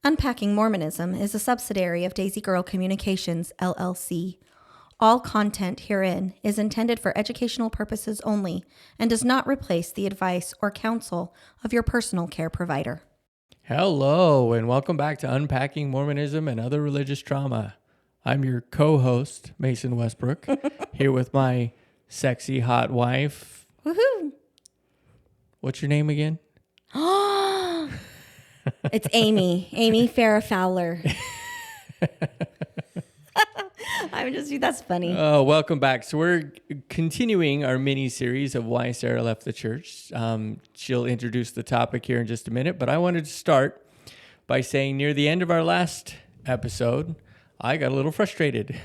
Unpacking Mormonism is a subsidiary of Daisy Girl Communications, LLC. All content herein is intended for educational purposes only and does not replace the advice or counsel of your personal care provider. Hello, and welcome back to Unpacking Mormonism and Other Religious Trauma. I'm your co-host, Mason Westbrook, here with my sexy, hot wife. Woohoo! What's your name again? It's Amy Farrah Fowler. That's funny. Oh, welcome back. So we're continuing our mini-series of why Sarah left the church. She'll introduce the topic here in just a minute, but I wanted to start by saying near the end of our last episode, I got a little frustrated.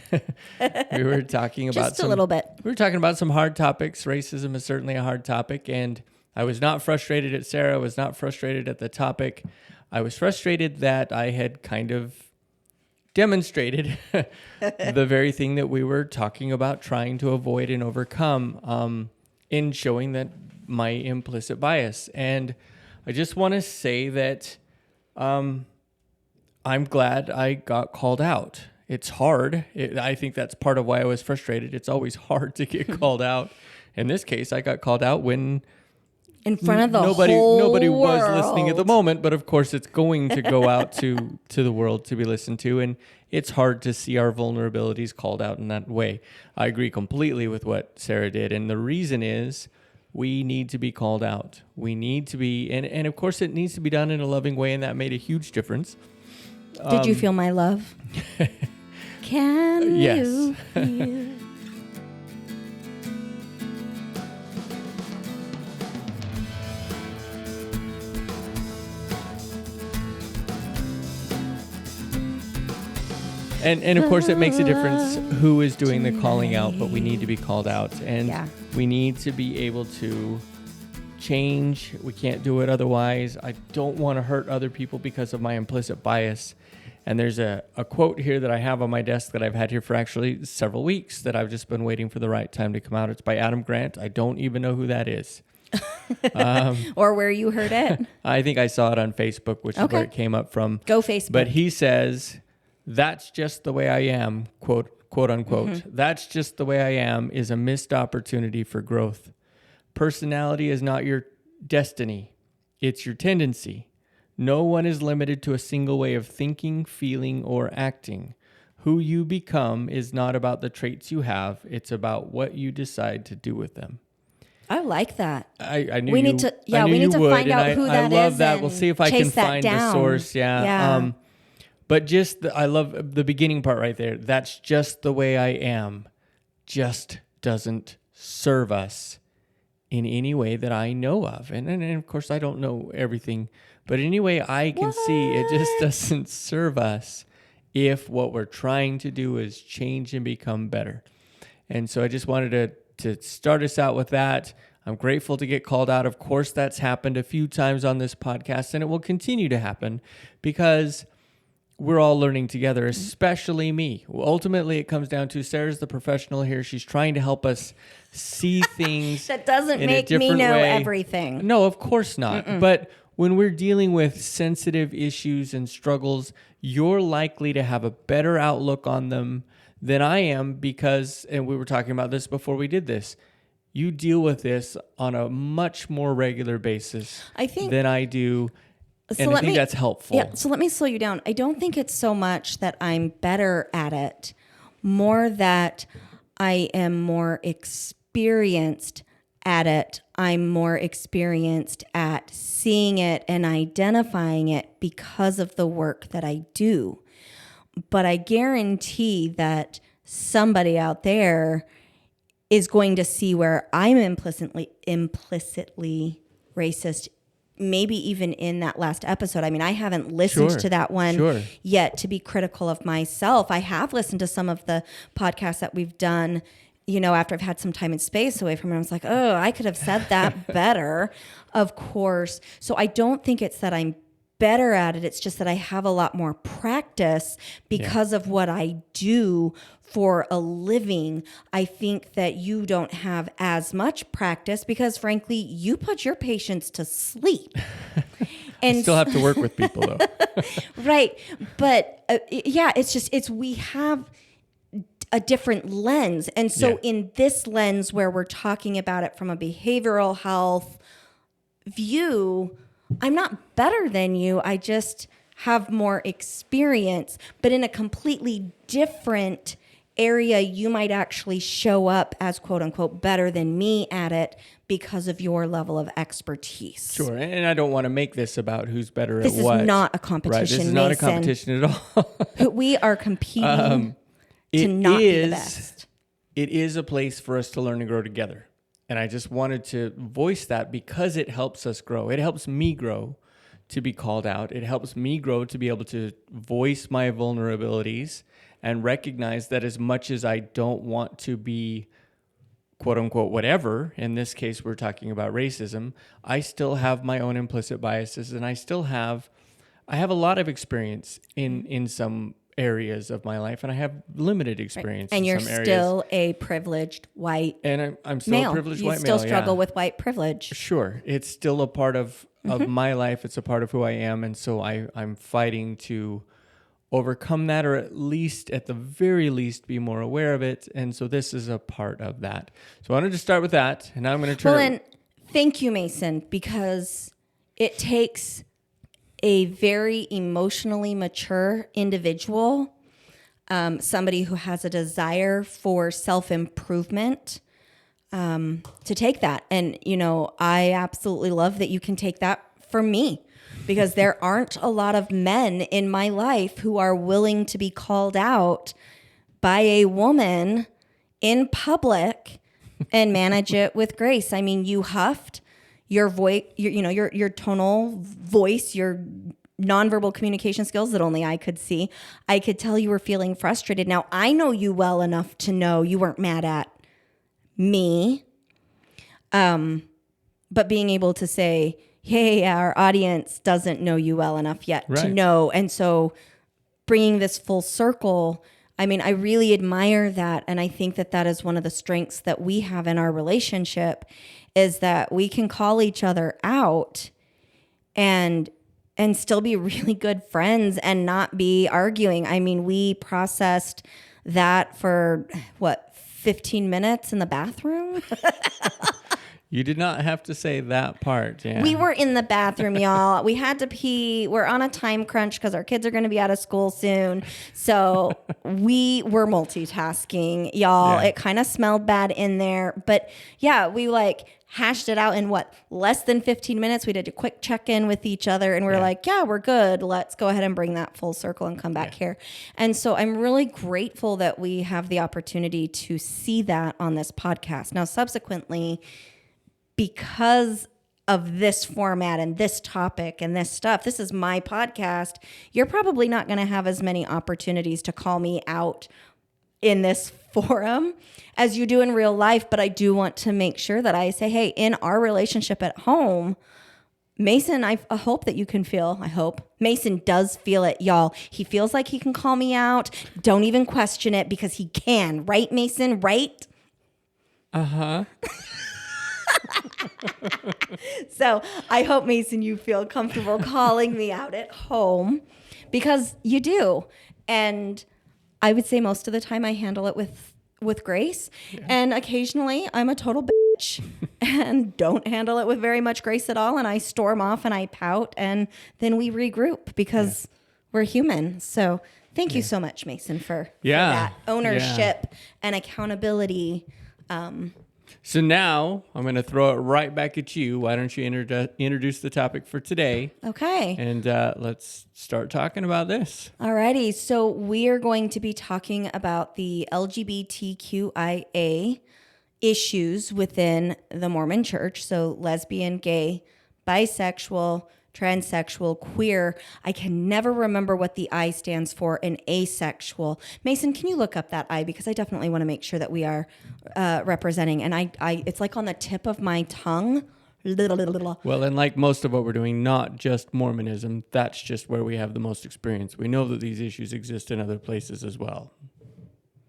We were talking about just a little bit. We were talking about some hard topics. Racism is certainly a hard topic, and I was not frustrated at Sarah. I was not frustrated at the topic. I was frustrated that I had kind of demonstrated the very thing that we were talking about trying to avoid and overcome in showing that my implicit bias. And I just want to say that I'm glad I got called out. It's hard. I think that's part of why I was frustrated. It's always hard to get called out. In this case, I got called out when in front of the nobody world. Was listening at the moment, but of course it's going to go out to the world to be listened to, and it's hard to see our vulnerabilities called out in that way. I agree completely with what Sarah did, and the reason is we need to be called out. We need to be, and of course it needs to be done in a loving way, and that made a huge difference. Did you feel my love? Can yes. you feel? And of course, it makes a difference who is doing the calling out, but we need to be called out. And we need to be able to change. We can't do it otherwise. I don't want to hurt other people because of my implicit bias. And there's a quote here that I have on my desk that I've had here for actually several weeks that I've just been waiting for the right time to come out. It's by Adam Grant. I don't even know who that is. Or where you heard it. I think I saw it on Facebook, which is where it came up from. Go Facebook. But he says, "That's just the way I am," quote unquote. Mm-hmm. "That's just the way I am" is a missed opportunity for growth. Personality is not your destiny. It's your tendency. No one is limited to a single way of thinking, feeling, or acting. Who you become is not about the traits you have. It's about what you decide to do with them. I like that. I knew we you, need to. Yeah, I knew we need to would, find out who that is. I love that. We'll see if I can find the source. Yeah. But I love the beginning part right there. That's just the way I am. Just doesn't serve us in any way that I know of. And of course, I don't know everything. But any way I can see, it just doesn't serve us if what we're trying to do is change and become better. And so I just wanted to start us out with that. I'm grateful to get called out. Of course, that's happened a few times on this podcast, and it will continue to happen because we're all learning together, especially me. Ultimately, it comes down to Sarah's the professional here. She's trying to help us see things that doesn't make me know everything. No, of course not. Mm-mm. But when we're dealing with sensitive issues and struggles, you're likely to have a better outlook on them than I am because, and we were talking about this before we did this, you deal with this on a much more regular basis than I do. And I think that's helpful. Yeah, so let me slow you down. I don't think it's so much that I'm better at it, more that I am more experienced at it. I'm more experienced at seeing it and identifying it because of the work that I do. But I guarantee that somebody out there is going to see where I'm implicitly racist, maybe even in that last episode. I mean, I haven't listened to that one yet to be critical of myself. I have listened to some of the podcasts that we've done, after I've had some time and space away from it. I was like, oh, I could have said that better, of course. So I don't think it's that I'm better at it. It's just that I have a lot more practice because of what I do for a living. I think that you don't have as much practice because, frankly, you put your patients to sleep. And I still have to work with people though. Right. But we have a different lens. And so in this lens where we're talking about it from a behavioral health view, I'm not better than you. I just have more experience, but in a completely different area, you might actually show up as quote unquote better than me at it because of your level of expertise. Sure. And I don't want to make this about who's better This at what. This is not a competition, Right. This is Mason. not a competition at all. We are competing to not be the best. It is a place for us to learn and grow together. And I just wanted to voice that because it helps us grow. It helps me grow to be called out. It helps me grow to be able to voice my vulnerabilities and recognize that as much as I don't want to be quote unquote whatever, in this case we're talking about racism, I still have my own implicit biases, and I have a lot of experience in some areas of my life, and I have limited experience and in some areas. And you're still a privileged white and I'm still male. a privileged white male. You still struggle with white privilege. Sure. It's still a part of my life. It's a part of who I am. And so I'm fighting to overcome that, or at the very least, be more aware of it. And so this is a part of that. So I wanted to start with that, and now I'm going to turn. Well, and thank you, Mason, because it takes a very emotionally mature individual, somebody who has a desire for self-improvement, to take that. And, I absolutely love that you can take that from me, because there aren't a lot of men in my life who are willing to be called out by a woman in public and manage it with grace. I mean, you huffed. Your voice, your tonal voice, your nonverbal communication skills that only I could see. I could tell you were feeling frustrated. Now, I know you well enough to know you weren't mad at me. But being able to say, hey, our audience doesn't know you well enough yet to know. And so bringing this full circle, I mean, I really admire that. And I think that is one of the strengths that we have in our relationship, is that we can call each other out and still be really good friends and not be arguing. I mean, we processed that for 15 minutes in the bathroom? You did not have to say that part. Yeah. We were in the bathroom, y'all. We had to pee. We're on a time crunch because our kids are going to be out of school soon. So we were multitasking, y'all. Yeah. It kind of smelled bad in there. But yeah, we hashed it out in less than 15 minutes. We did a quick check-in with each other, and we're we're good. Let's go ahead and bring that full circle and come back here. And so I'm really grateful that we have the opportunity to see that on this podcast. Now, subsequently, because of this format and this topic and this stuff, this is my podcast, you're probably not going to have as many opportunities to call me out in this forum as you do in real life. But I do want to make sure that I say, hey, in our relationship at home, Mason, I hope that you can feel, Mason does feel it, y'all. He feels like he can call me out. Don't even question it, because he can. Right, Mason? Right? Uh-huh. So I hope, Mason, you feel comfortable calling me out at home, because you do. And I would say most of the time I handle it with grace. Yeah. And occasionally I'm a total bitch and don't handle it with very much grace at all. And I storm off and I pout, and then we regroup, because we're human. So thank you so much, Mason, for that ownership and accountability. So now I'm going to throw it right back at you. Why don't you introduce the topic for today? Okay. And let's start talking about this. Alrighty. So we are going to be talking about the LGBTQIA issues within the Mormon Church. So lesbian, gay, bisexual, transsexual, queer. I can never remember what the I stands for, and asexual. Mason, can you look up that I? Because I definitely want to make sure that we are representing. And I it's on the tip of my tongue. Well, and like most of what we're doing, not just Mormonism, that's just where we have the most experience. We know that these issues exist in other places as well.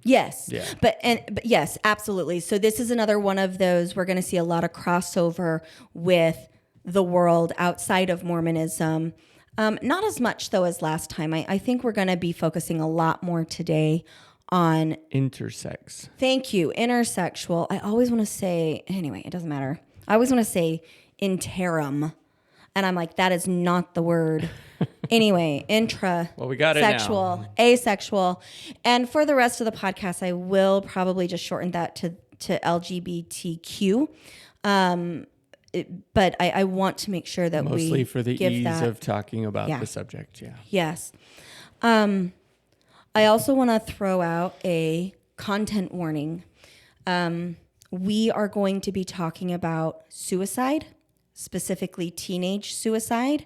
Yes. Yeah. But yes, absolutely. So this is another one of those, we're going to see a lot of crossover with the world outside of Mormonism. Not as much, though, as last time. I think we're going to be focusing a lot more today on... Intersex. Thank you. Intersexual. I always want to say... Anyway, it doesn't matter. I always want to say interim. And I'm like, that is not the word. Anyway, Well, we got it sexual, now. Asexual. And for the rest of the podcast, I will probably just shorten that to LGBTQ. But I want to make sure that mostly we for the give ease that, of talking about the subject. Yeah. Yes. I also want to throw out a content warning. We are going to be talking about suicide, specifically teenage suicide.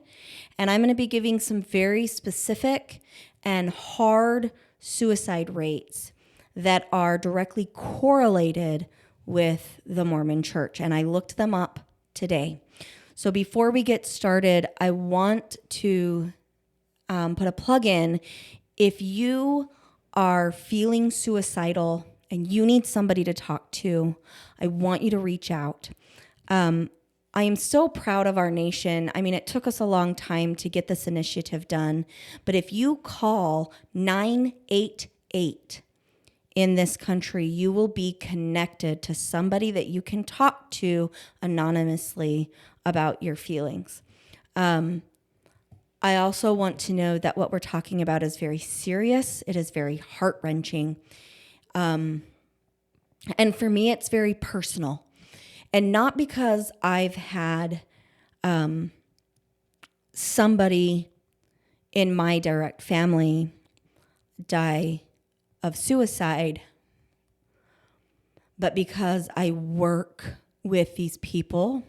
And I'm going to be giving some very specific and hard suicide rates that are directly correlated with the Mormon Church. And I looked them up today. So before we get started, I want to put a plug in. If you are feeling suicidal and you need somebody to talk to, I want you to reach out. I am so proud of our nation. I mean, it took us a long time to get this initiative done, but if you call 988 in this country, you will be connected to somebody that you can talk to anonymously about your feelings. I also want to know that what we're talking about is very serious. It is very heart-wrenching. And for me, it's very personal. And not because I've had somebody in my direct family die of suicide, but because I work with these people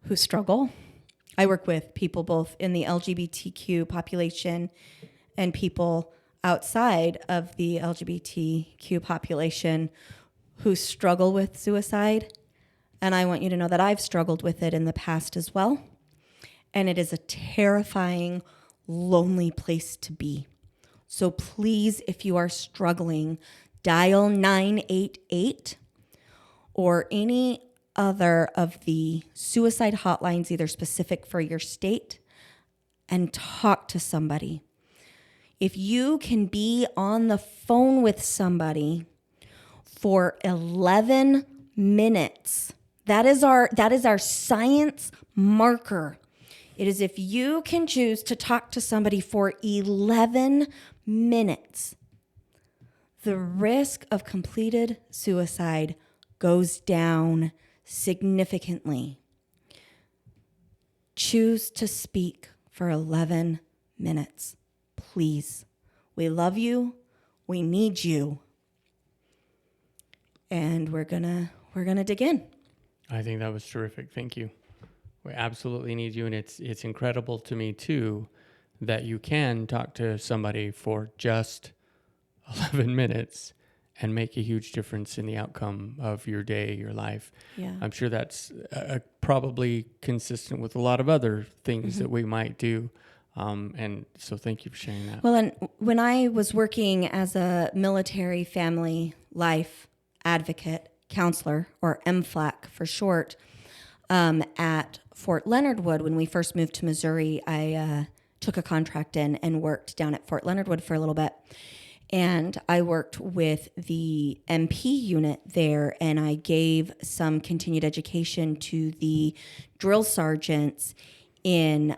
who struggle. I work with people both in the LGBTQ population and people outside of the LGBTQ population who struggle with suicide. And I want you to know that I've struggled with it in the past as well. And it is a terrifying, lonely place to be. So please, if you are struggling, dial 988 or any other of the suicide hotlines, either specific for your state, and talk to somebody. If you can be on the phone with somebody for 11 minutes, that is our science marker. It is if you can choose to talk to somebody for 11 minutes, the risk of completed suicide goes down significantly. Choose to speak for 11 minutes, please. We love you. We need you. And we're gonna dig in. I think that was terrific. Thank you. We absolutely need you. And it's incredible to me, too, that you can talk to somebody for just 11 minutes and make a huge difference in the outcome of your day, your life. Yeah. I'm sure that's probably consistent with a lot of other things that we might do. And so thank you for sharing that. Well, and when I was working as a military family life advocate, counselor, or MFLAC for short, at Fort Leonard Wood, when we first moved to Missouri, I took a contract in and worked down at Fort Leonard Wood for a little bit. And I worked with the MP unit there, and I gave some continued education to the drill sergeants in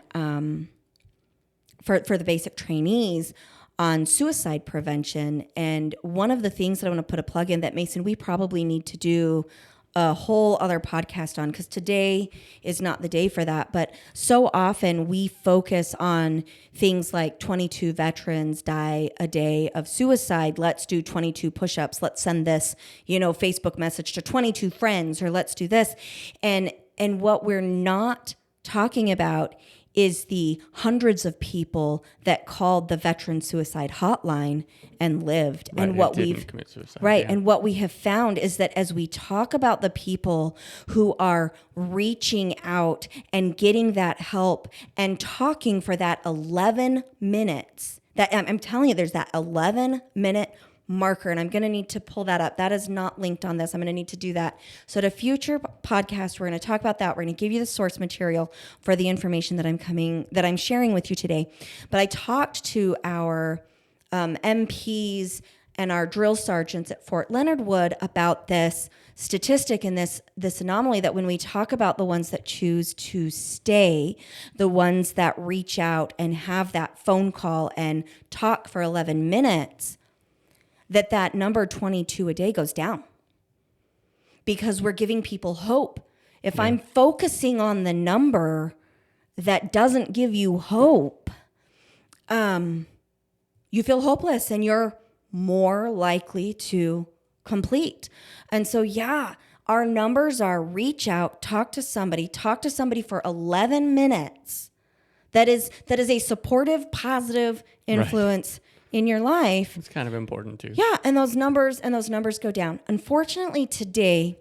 for the basic trainees on suicide prevention. And one of the things that I want to put a plug in that, Mason, we probably need to do a whole other podcast on, because today is not the day for that. But so often we focus on things like 22 veterans die a day of suicide. Let's do 22 push-ups. Let's send this, Facebook message to 22 friends, or let's do this. And what we're not talking about is the hundreds of people that called the veteran suicide hotline and lived. Right, and what didn't commit suicide. Right. Yeah. And what we have found is that as we talk about the people who are reaching out and getting that help and talking for that 11 minutes, that I'm telling you, there's that 11-minute marker, and I'm going to need to pull that up. That is not linked on this. I'm going to need to do that. So at a future podcast, we're going to talk about that. We're going to give you the source material for the information that I'm sharing with you today. But I talked to our MPs and our drill sergeants at Fort Leonard Wood about this statistic and this anomaly, that when we talk about the ones that choose to stay, the ones that reach out and have that phone call and talk for 11 minutes, that number 22 a day goes down, because we're giving people hope. If I'm focusing on the number that doesn't give you hope, you feel hopeless and you're more likely to complete. And so, our numbers are reach out, talk to somebody for 11 minutes. That is a supportive, positive influence in your life. It's kind of important too. Yeah, and those numbers go down. Unfortunately, today,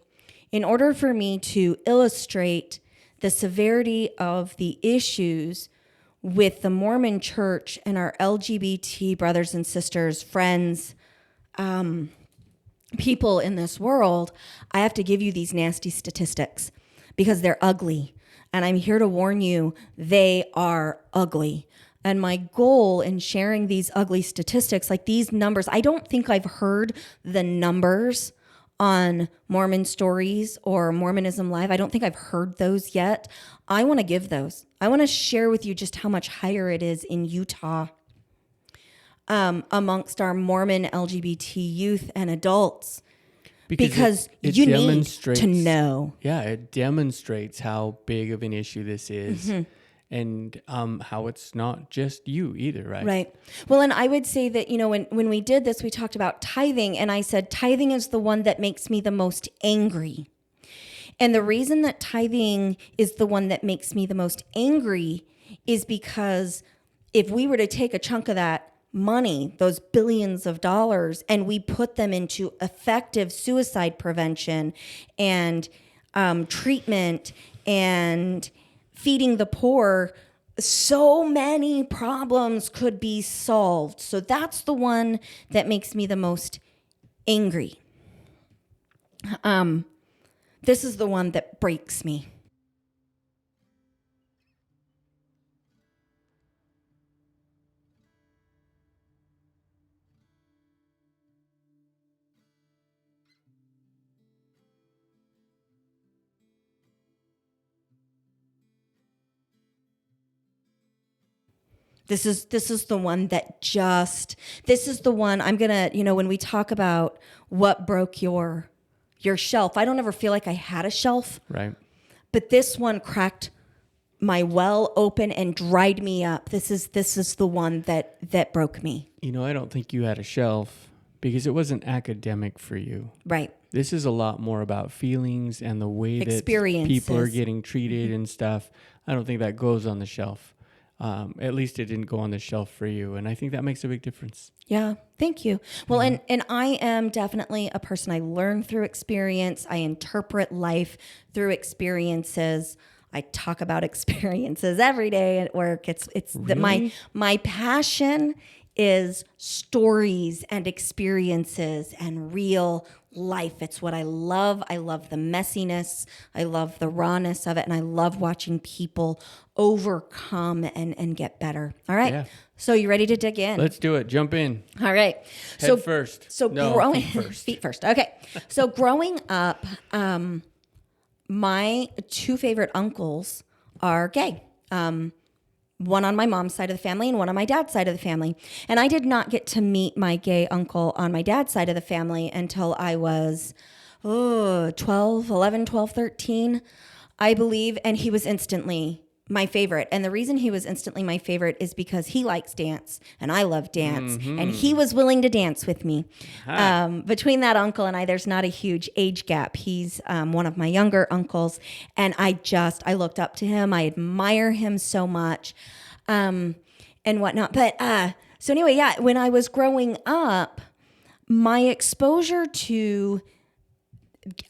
in order for me to illustrate the severity of the issues with the Mormon church and our LGBT brothers and sisters, friends, people in this world, I have to give you these nasty statistics because they're ugly. And I'm here to warn you, they are ugly. And my goal in sharing these ugly statistics, like these numbers, I don't think I've heard the numbers on Mormon Stories or Mormonism Live. I don't think I've heard those yet. I want to give those. I want to share with you just how much higher it is in Utah amongst our Mormon LGBT youth and adults. Because it you need to know. Yeah, it demonstrates how big of an issue this is. And how it's not just you either, right? Right. Well, and I would say that, when we did this, we talked about tithing, and I said tithing is the one that makes me the most angry. And the reason that tithing is the one that makes me the most angry is because if we were to take a chunk of that money, those billions of dollars, and we put them into effective suicide prevention and treatment and feeding the poor, so many problems could be solved. So that's the one that makes me the most angry. This is the one that breaks me. This is the one that this is the one I'm going to, when we talk about what broke your shelf, I don't ever feel like I had a shelf. Right. But this one cracked my well open and dried me up. This is the one that broke me. I don't think you had a shelf because it wasn't academic for you. Right. This is a lot more about feelings and the way that people are getting treated and stuff. I don't think that goes on the shelf. At least it didn't go on the shelf for you. And I think that makes a big difference. Yeah. Thank you. Well, and I am definitely a person. I learn through experience. I interpret life through experiences. I talk about experiences every day at work. It's Really? my passion is stories and experiences and real life. It's what I love. I love the messiness. I love the rawness of it. And I love watching people overcome and get better. All right. Yeah. So you ready to dig in? Let's do it. Jump in. All right. Head first. So no, growing feet first. Feet first. Okay. So growing up, my two favorite uncles are gay. One on my mom's side of the family and one on my dad's side of the family. And I did not get to meet my gay uncle on my dad's side of the family until I was 11, 12, 13, I believe. And he was instantly my favorite. And the reason he was instantly my favorite is because he likes dance and I love dance. Mm-hmm. And he was willing to dance with me. Between that uncle and I, there's not a huge age gap. He's one of my younger uncles. And I looked up to him. I admire him so much and whatnot. But so anyway, yeah, when I was growing up, my exposure to,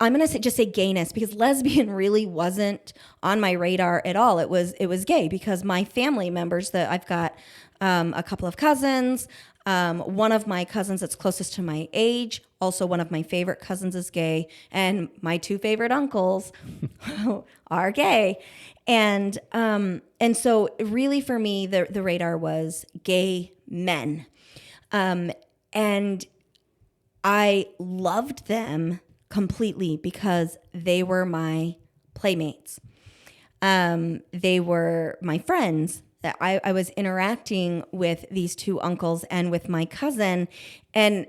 I'm going to just say gayness, because lesbian really wasn't on my radar at all. It was gay because my family members that I've got a couple of cousins. One of my cousins that's closest to my age, also one of my favorite cousins is gay, and my two favorite uncles are gay. And so really for me, the radar was gay men. And I loved them completely because they were my playmates. They were my friends. I was interacting with these two uncles and with my cousin, and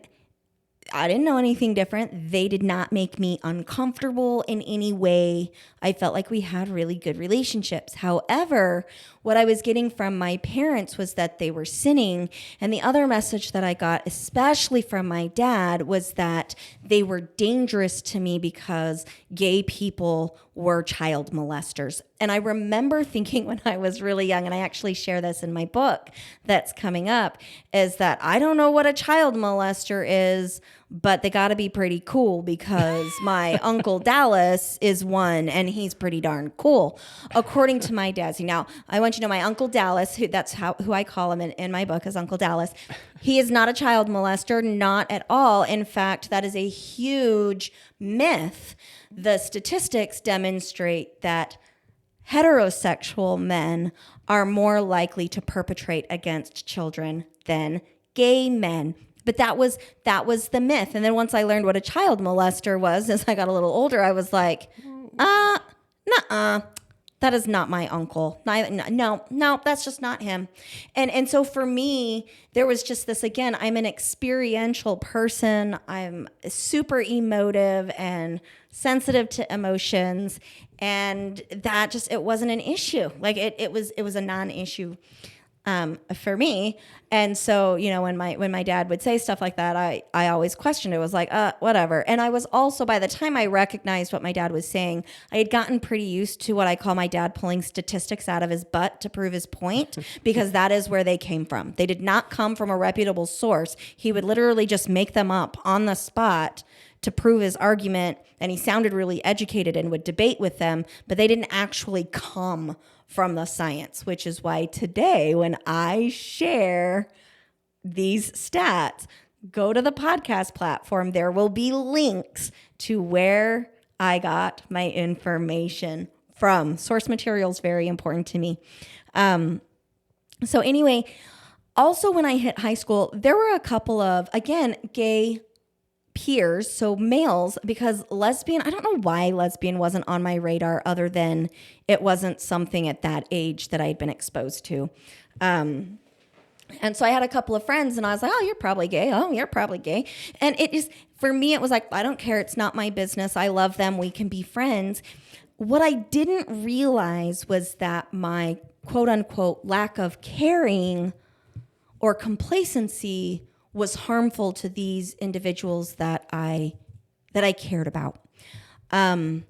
I didn't know anything different. They did not make me uncomfortable in any way. I felt like we had really good relationships. However, what I was getting from my parents was that they were sinning. And the other message that I got, especially from my dad, was that they were dangerous to me because gay people were child molesters. And I remember thinking when I was really young, and I actually share this in my book that's coming up, is that I don't know what a child molester is, but they got to be pretty cool because my Uncle Dallas is one and he's pretty darn cool, according to my dad. See, now, I want you to know my Uncle Dallas, who I call him in my book as Uncle Dallas. He is not a child molester, not at all. In fact, that is a huge myth. The statistics demonstrate that heterosexual men are more likely to perpetrate against children than gay men. But that was the myth. And then once I learned what a child molester was, as I got a little older, I was like, nuh-uh. That is not my uncle. No, that's just not him. And so for me, there was just this, again, I'm an experiential person. I'm super emotive and sensitive to emotions. And that just, it wasn't an issue. Like it was a non-issue for me. And so, when my dad would say stuff like that, I always questioned it. It was like, whatever. And I was also, by the time I recognized what my dad was saying, I had gotten pretty used to what I call my dad pulling statistics out of his butt to prove his point, because that is where they came from. They did not come from a reputable source. He would literally just make them up on the spot to prove his argument. And he sounded really educated and would debate with them, but they didn't actually come from the science, which is why today when I share these stats, go to the podcast platform. There will be links to where I got my information from. Source material is very important to me. So anyway, also when I hit high school, there were a couple of, again, gay peers, so males, because lesbian, I don't know why lesbian wasn't on my radar other than it wasn't something at that age that I'd been exposed to. And so I had a couple of friends and I was like, oh, you're probably gay. Oh, you're probably gay. And it is, for me, it was like, I don't care. It's not my business. I love them. We can be friends. What I didn't realize was that my quote unquote lack of caring or complacency was harmful to these individuals that I cared about. And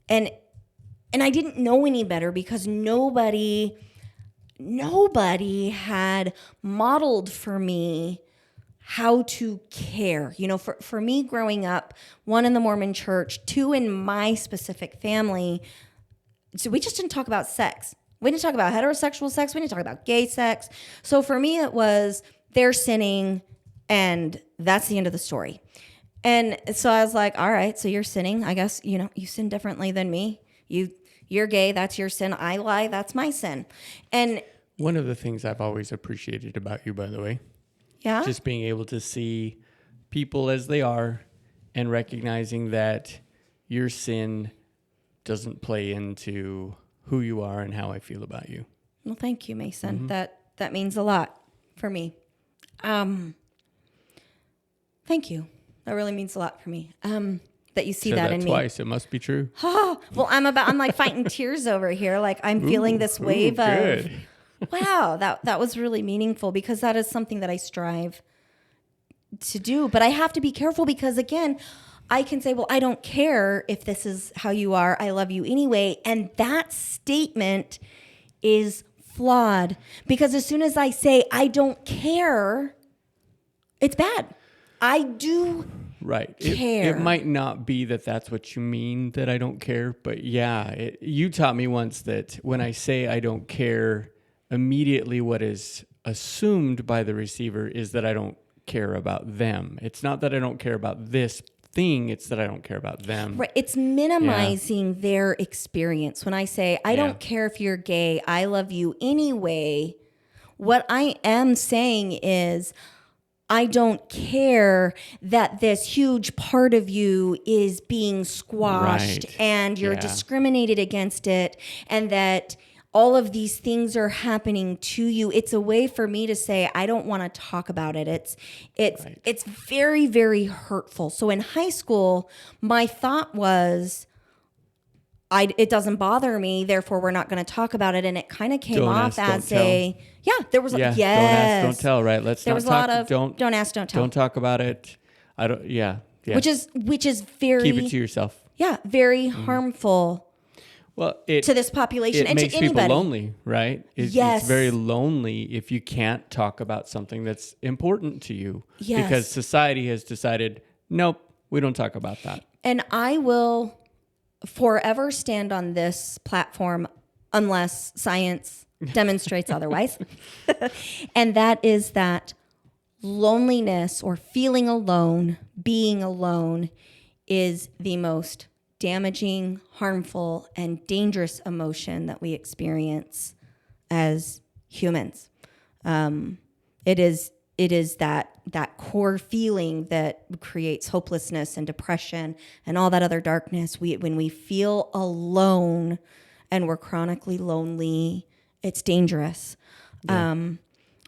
I didn't know any better because nobody had modeled for me how to care. For me growing up, one in the Mormon church, two in my specific family, so we just didn't talk about sex. We didn't talk about heterosexual sex. We didn't talk about gay sex. So for me, it was they're sinning, and that's the end of the story. And so I was like, all right, so you're sinning. I guess, you sin differently than me. You're gay, that's your sin. I lie, that's my sin. And one of the things I've always appreciated about you, by the way, just being able to see people as they are and recognizing that your sin doesn't play into who you are and how I feel about you. Well, thank you, Mason. Mm-hmm. That means a lot for me. Thank you. That really means a lot for me. That you see that in me. Twice. It must be true. Oh, well, I'm like fighting tears over here. Like I'm feeling this wave of, wow, that was really meaningful because that is something that I strive to do. But I have to be careful because, again, I can say, well, I don't care if this is how you are. I love you anyway. And that statement is flawed because as soon as I say I don't care, it's bad. I do care. It might not be that that's what you mean, that I don't care. But yeah, you taught me once that when I say I don't care, immediately what is assumed by the receiver is that I don't care about them. It's not that I don't care about this thing, it's that I don't care about them. Right. It's minimizing their experience. When I say, I don't care if you're gay, I love you anyway, what I am saying is, I don't care that this huge part of you is being squashed and you're discriminated against it, and that all of these things are happening to you. It's a way for me to say, I don't want to talk about it. It's very, very hurtful. So in high school, my thought was, it doesn't bother me, therefore we're not going to talk about it. And it kind of came off as there was, don't ask, don't tell, right? There was a lot of, don't ask, don't tell. Don't talk about it. Which is very, keep it to yourself. Yeah. Very harmful. Well, to this population and to anybody. It makes people lonely, right? It's very lonely if you can't talk about something that's important to you. Yes. Because society has decided, nope, we don't talk about that. And I will forever stand on this platform unless science demonstrates otherwise. And that is that loneliness or feeling alone, being alone, is the most damaging, harmful, and dangerous emotion that we experience as humans. It is that core feeling that creates hopelessness and depression and all that other darkness. When we feel alone and we're chronically lonely, it's dangerous. Yeah.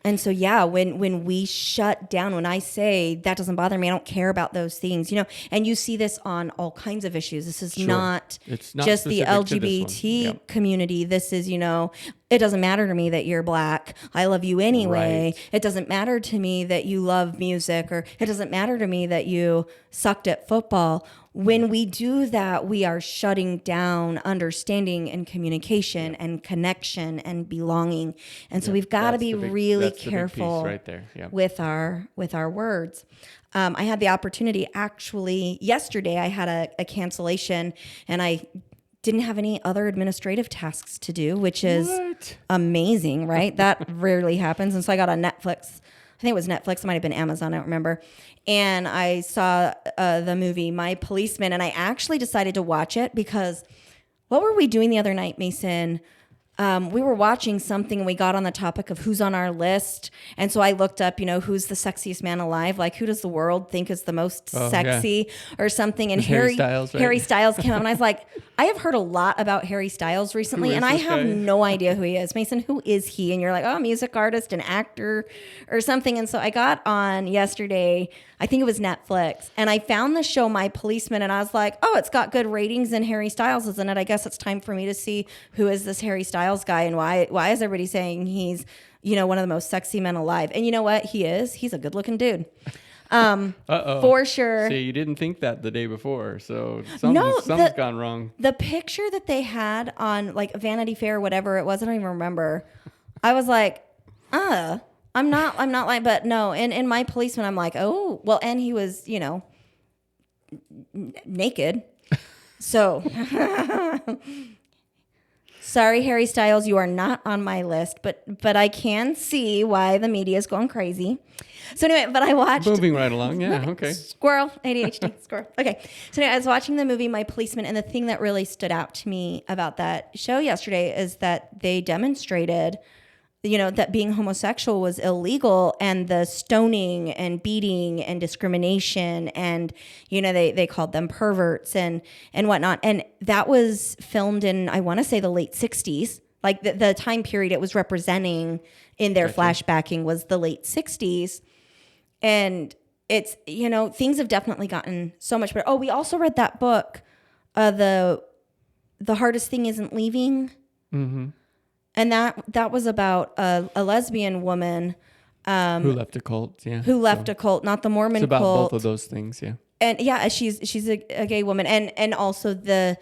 And so, when we shut down, when I say that doesn't bother me, I don't care about those things, and you see this on all kinds of issues. This is not just the LGBT community. This is, it doesn't matter to me that you're black. I love you anyway. Right. It doesn't matter to me that you love music, or it doesn't matter to me that you sucked at football. When we do that, we are shutting down understanding and communication and connection and belonging. And so we've got to be really careful right there. with our words. I had the opportunity actually yesterday. I had a cancellation, and I didn't have any other administrative tasks to do, which is amazing, right? That rarely happens. And so I got on Netflix. I think it was Netflix. It might have been Amazon. I don't remember. And I saw the movie My Policeman, and I actually decided to watch it because what were we doing the other night, Mason? We were watching something, and we got on the topic of who's on our list. And so I looked up, who's the sexiest man alive? Like, who does the world think is the most sexy or something? And Harry Styles, right? Harry Styles came up, and I was like, I have heard a lot about Harry Styles recently, and I have no idea who he is. Mason, who is he? And you're like, music artist, an actor or something. And so I got on yesterday, I think it was Netflix, and I found the show My Policeman, and I was like, it's got good ratings, and Harry Styles is in it. I guess it's time for me to see who is this Harry Styles guy, and why is everybody saying he's, one of the most sexy men alive? And you know what? He's a good looking dude. For sure. See, you didn't think that the day before, so something's gone wrong. The picture that they had on like Vanity Fair or whatever it was, I don't even remember. I was like, I'm not like, but no. And in My Policeman, I'm like, oh, well, and he was, naked. So sorry, Harry Styles, you are not on my list, but I can see why the media is going crazy. So anyway, but I watched... Moving right along, yeah, okay. Squirrel, ADHD, squirrel. Okay, so anyway, I was watching the movie My Policeman, and the thing that really stood out to me about that show yesterday is that they demonstrated, that being homosexual was illegal, and the stoning and beating and discrimination, and, they called them perverts and whatnot. And that was filmed in, I want to say, the late 60s. Like the time period it was representing in their flashbacking was the late 60s. And it's, things have definitely gotten so much better. Oh, we also read that book, The Hardest Thing Isn't Leaving. Mm-hmm. And that was about a lesbian woman who left a cult, a cult, not the Mormon cult. It's about both of those things, yeah. And she's a gay woman, and also the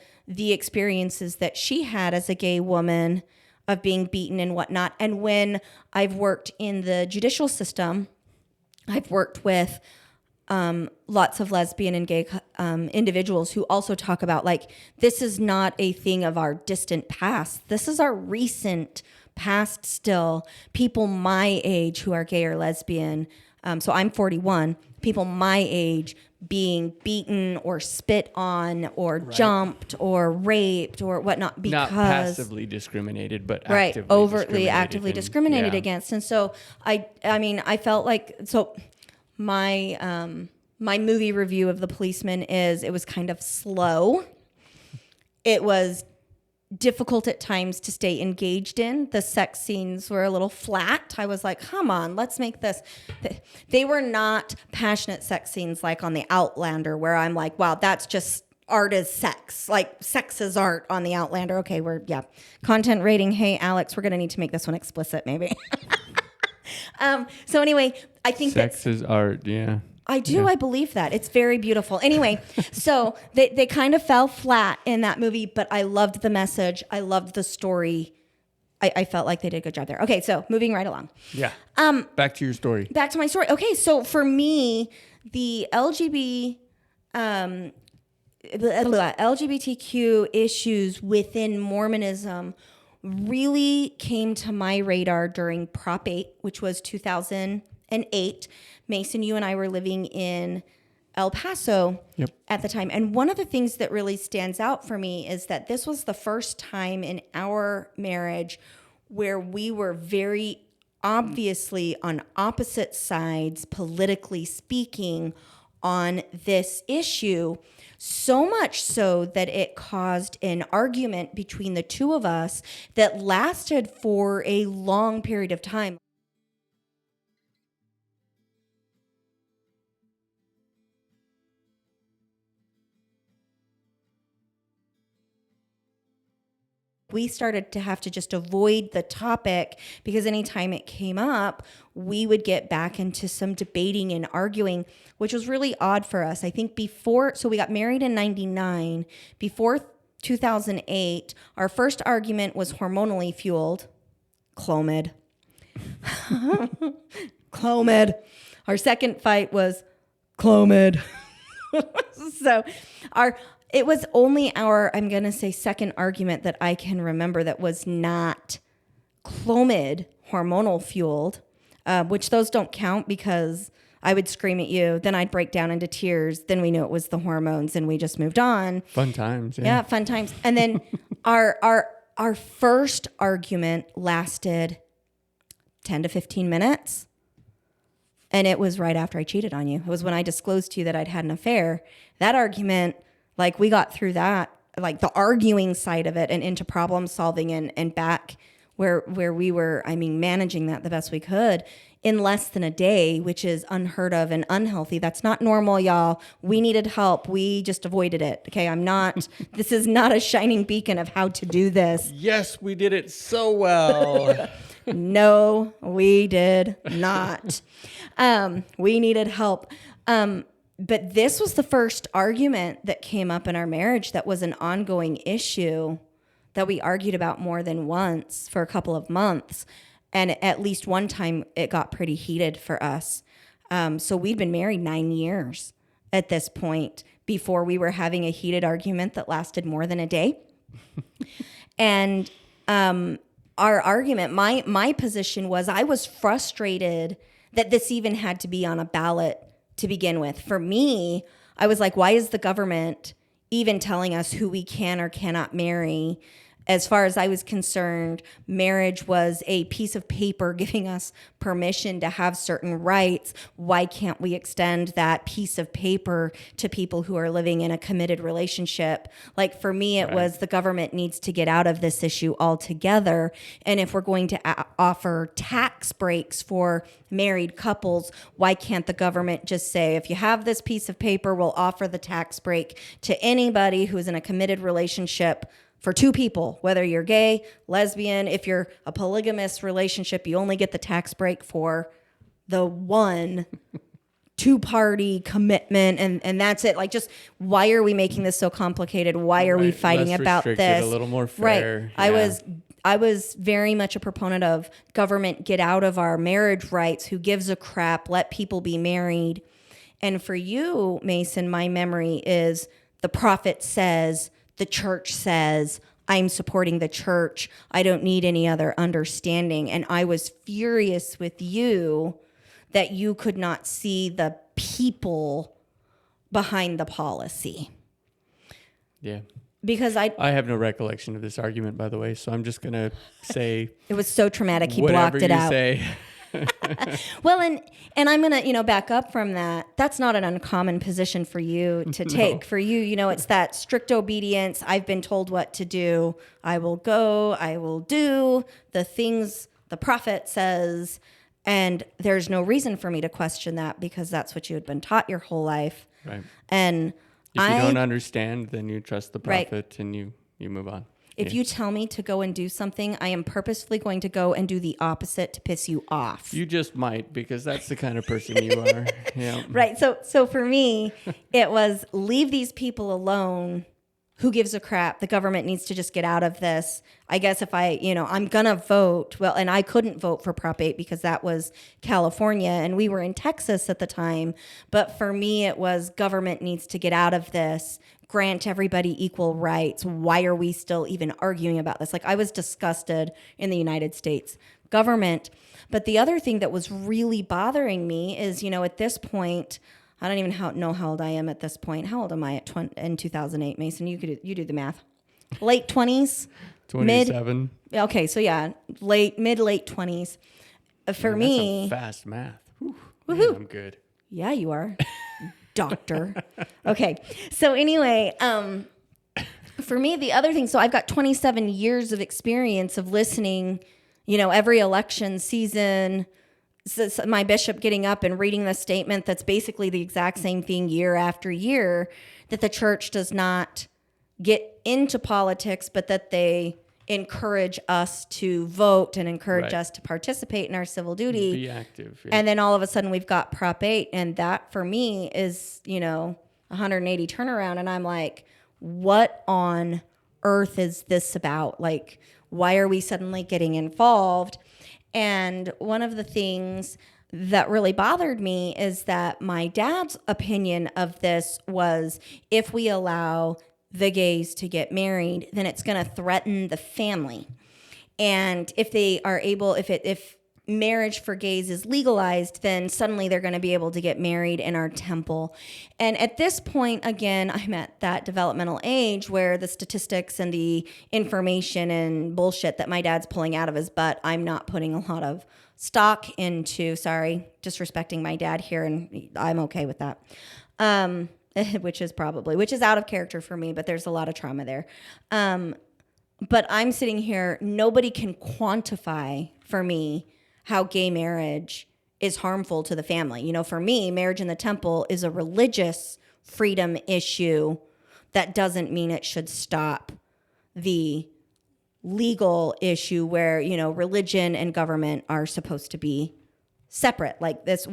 experiences that she had as a gay woman of being beaten and whatnot. And when I've worked in the judicial system, I've worked with lots of lesbian and gay individuals who also talk about, like, this is not a thing of our distant past. This is our recent past still, people my age who are gay or lesbian, so I'm 41, people my age being beaten or spit on or jumped or raped or whatnot because... Not passively discriminated, but actively discriminated against. And so I felt like... So my movie review of The Policeman is it was kind of slow. It was difficult at times to stay engaged in. The sex scenes were a little flat. I was like, come on, let's make this. They were not passionate sex scenes like on The Outlander, where I'm like, wow, that's just art is sex. Like sex is art on The Outlander. Okay, content rating. Hey, Alex, we're going to need to make this one explicit maybe. So anyway, I think sex is art. Yeah. I do. Yeah. I believe that. It's very beautiful. Anyway, so they kind of fell flat in that movie, but I loved the message. I loved the story. I felt like they did a good job there. Okay, so moving right along. Yeah. Back to your story. Back to my story. Okay, so for me, the LGBTQ issues within Mormonism really came to my radar during Prop 8, which was 2008. Mason, you and I were living in El Paso at the time. And one of the things that really stands out for me is that this was the first time in our marriage where we were very obviously on opposite sides, politically speaking, on this issue. So much so that it caused an argument between the two of us that lasted for a long period of time. We started to have to just avoid the topic because anytime it came up, we would get back into some debating and arguing, which was really odd for us. I think so we got married in 99. Before 2008, our first argument was hormonally fueled. Clomid. Clomid. Our second fight was Clomid. So it was only our, I'm going to say, second argument that I can remember that was not Clomid, hormonal fueled, which those don't count because I would scream at you, then I'd break down into tears, then we knew it was the hormones and we just moved on. Fun times. Yeah, fun times. And then our first argument lasted 10 to 15 minutes. And it was right after I cheated on you. It was when I disclosed to you that I'd had an affair. That argument, like we got through that, like the arguing side of it and into problem solving and back where we were, managing that the best we could in less than a day, which is unheard of and unhealthy. That's not normal, y'all. We needed help. We just avoided it. Okay, this is not a shining beacon of how to do this. Yes, we did it so well. No, we did not. We needed help. But this was the first argument that came up in our marriage that was an ongoing issue that we argued about more than once for a couple of months. And at least one time it got pretty heated for us. So we'd been married 9 years at this point before we were having a heated argument that lasted more than a day. And our argument, my position was I was frustrated that this even had to be on a ballot to begin with. For me, I was like, why is the government even telling us who we can or cannot marry? As far as I was concerned, marriage was a piece of paper giving us permission to have certain rights. Why can't we extend that piece of paper to people who are living in a committed relationship? Like for me, it was the government needs to get out of this issue altogether. And if we're going to offer tax breaks for married couples, why can't the government just say, if you have this piece of paper, we'll offer the tax break to anybody who's in a committed relationship for two people, whether you're gay, lesbian, if you're a polygamous relationship, you only get the tax break for the one two-party commitment, and that's it. Like, just why are we making this so complicated? Why are we fighting about this? A little more fair. Right. Yeah. I was very much a proponent of government get out of our marriage rights. Who gives a crap? Let people be married. And for you, Mason, my memory is the prophet says, the church says, I'm supporting the church. I don't need any other understanding. And I was furious with you that you could not see the people behind the policy. Yeah. Because I have no recollection of this argument, by the way, so I'm just going to say it was so traumatic he blocked it out. Say. Well, and I'm going to, back up from that. That's not an uncommon position for you to take. No. For you, it's that strict obedience. I've been told what to do. I will go, I will do the things the prophet says, and there's no reason for me to question that because that's what you had been taught your whole life. Right. And if you don't understand, then you trust the prophet, right, and you move on. If you tell me to go and do something, I am purposefully going to go and do the opposite to piss you off. You just might, because that's the kind of person you are. Yeah. Right. So for me, it was leave these people alone. Who gives a crap? The government needs to just get out of this. I guess if I'm going to vote, well, and I couldn't vote for Prop 8 because that was California and we were in Texas at the time. But for me, it was government needs to get out of this, grant everybody equal rights. Why are we still even arguing about this? Like, I was disgusted in the United States government. But the other thing that was really bothering me is, at this point, I don't even know how old I am at this point. How old am I in 2008, Mason? You do the math. Late 20s? 27. Okay, so yeah, late 20s. For me... That's some fast math. Whew. Woohoo. Man, I'm good. Yeah, you are. Doctor. Okay, so anyway, for me, the other thing, so I've got 27 years of experience of listening, every election season... my bishop getting up and reading the statement that's basically the exact same thing year after year, that the church does not get into politics, but that they encourage us to vote and encourage us to participate in our civil duty. Be active. Yeah. And then all of a sudden we've got Prop 8, and that for me is, 180 turnaround. And I'm like, what on earth is this about? Like, why are we suddenly getting involved? And one of the things that really bothered me is that my dad's opinion of this was, if we allow the gays to get married, then it's going to threaten the family. And if they are able, if marriage for gays is legalized, then suddenly they're going to be able to get married in our temple. And at this point, again, I'm at that developmental age where the statistics and the information and bullshit that my dad's pulling out of his butt, I'm not putting a lot of stock into. Sorry, disrespecting my dad here, and I'm okay with that. Which is out of character for me, but there's a lot of trauma there. But I'm sitting here, nobody can quantify for me how gay marriage is harmful to the family. For me, marriage in the temple is a religious freedom issue. That doesn't mean it should stop the legal issue where, religion and government are supposed to be separate. Like this,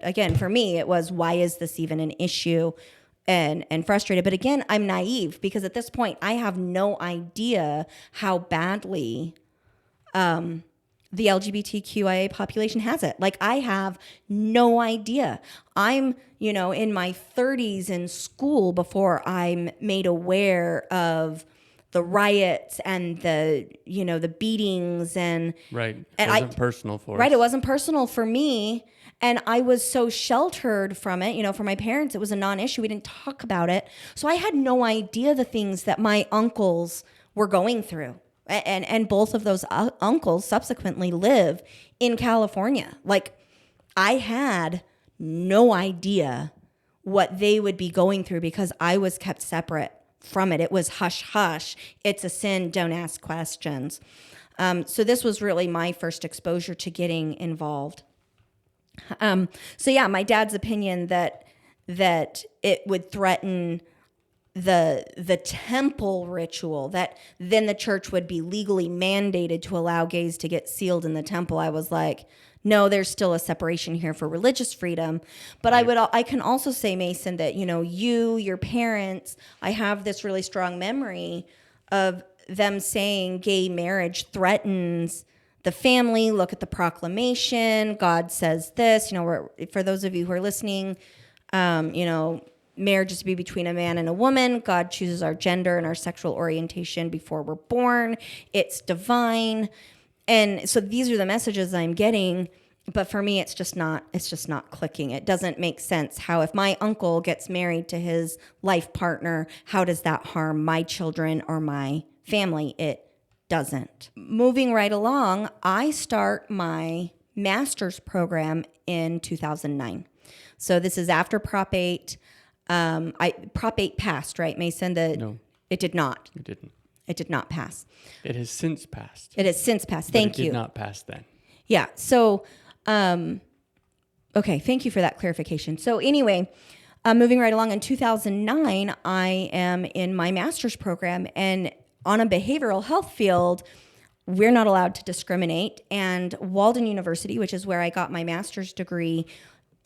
again, for me, it was, why is this even an issue? And frustrated. But again, I'm naive because at this point, I have no idea how badly, the LGBTQIA population has it. Like, I have no idea. I'm, in my 30s in school before I'm made aware of the riots and the beatings and... Right. It wasn't personal for us. Right. It wasn't personal for me. And I was so sheltered from it. For my parents, it was a non-issue. We didn't talk about it. So I had no idea the things that my uncles were going through. And both of those uncles subsequently live in California. Like, I had no idea what they would be going through because I was kept separate from it. It was hush, hush. It's a sin. Don't ask questions. So this was really my first exposure to getting involved. So yeah, my dad's opinion that it would threaten the temple ritual, that then the church would be legally mandated to allow gays to get sealed in the temple. I was like, no, there's still a separation here for religious freedom. But right. I can also say, Mason, that, your parents, I have this really strong memory of them saying gay marriage threatens the family. Look at the proclamation. God says this, for those of you who are listening, marriage is to be between a man and a woman. God chooses our gender and our sexual orientation before we're born. It's divine. And so these are the messages I'm getting. But for me, it's just not clicking. It doesn't make sense how if my uncle gets married to his life partner, how does that harm my children or my family? It doesn't. Moving right along, I start my master's program in 2009. So this is after Prop 8. Prop 8 passed, right, Mason? No. It did not. It didn't. It did not pass. It has since passed. It has since passed. Thank you. It did not pass then. Yeah. So, okay. Thank you for that clarification. So anyway, moving right along, in 2009, I am in my master's program, and on a behavioral health field, we're not allowed to discriminate. And Walden University, which is where I got my master's degree,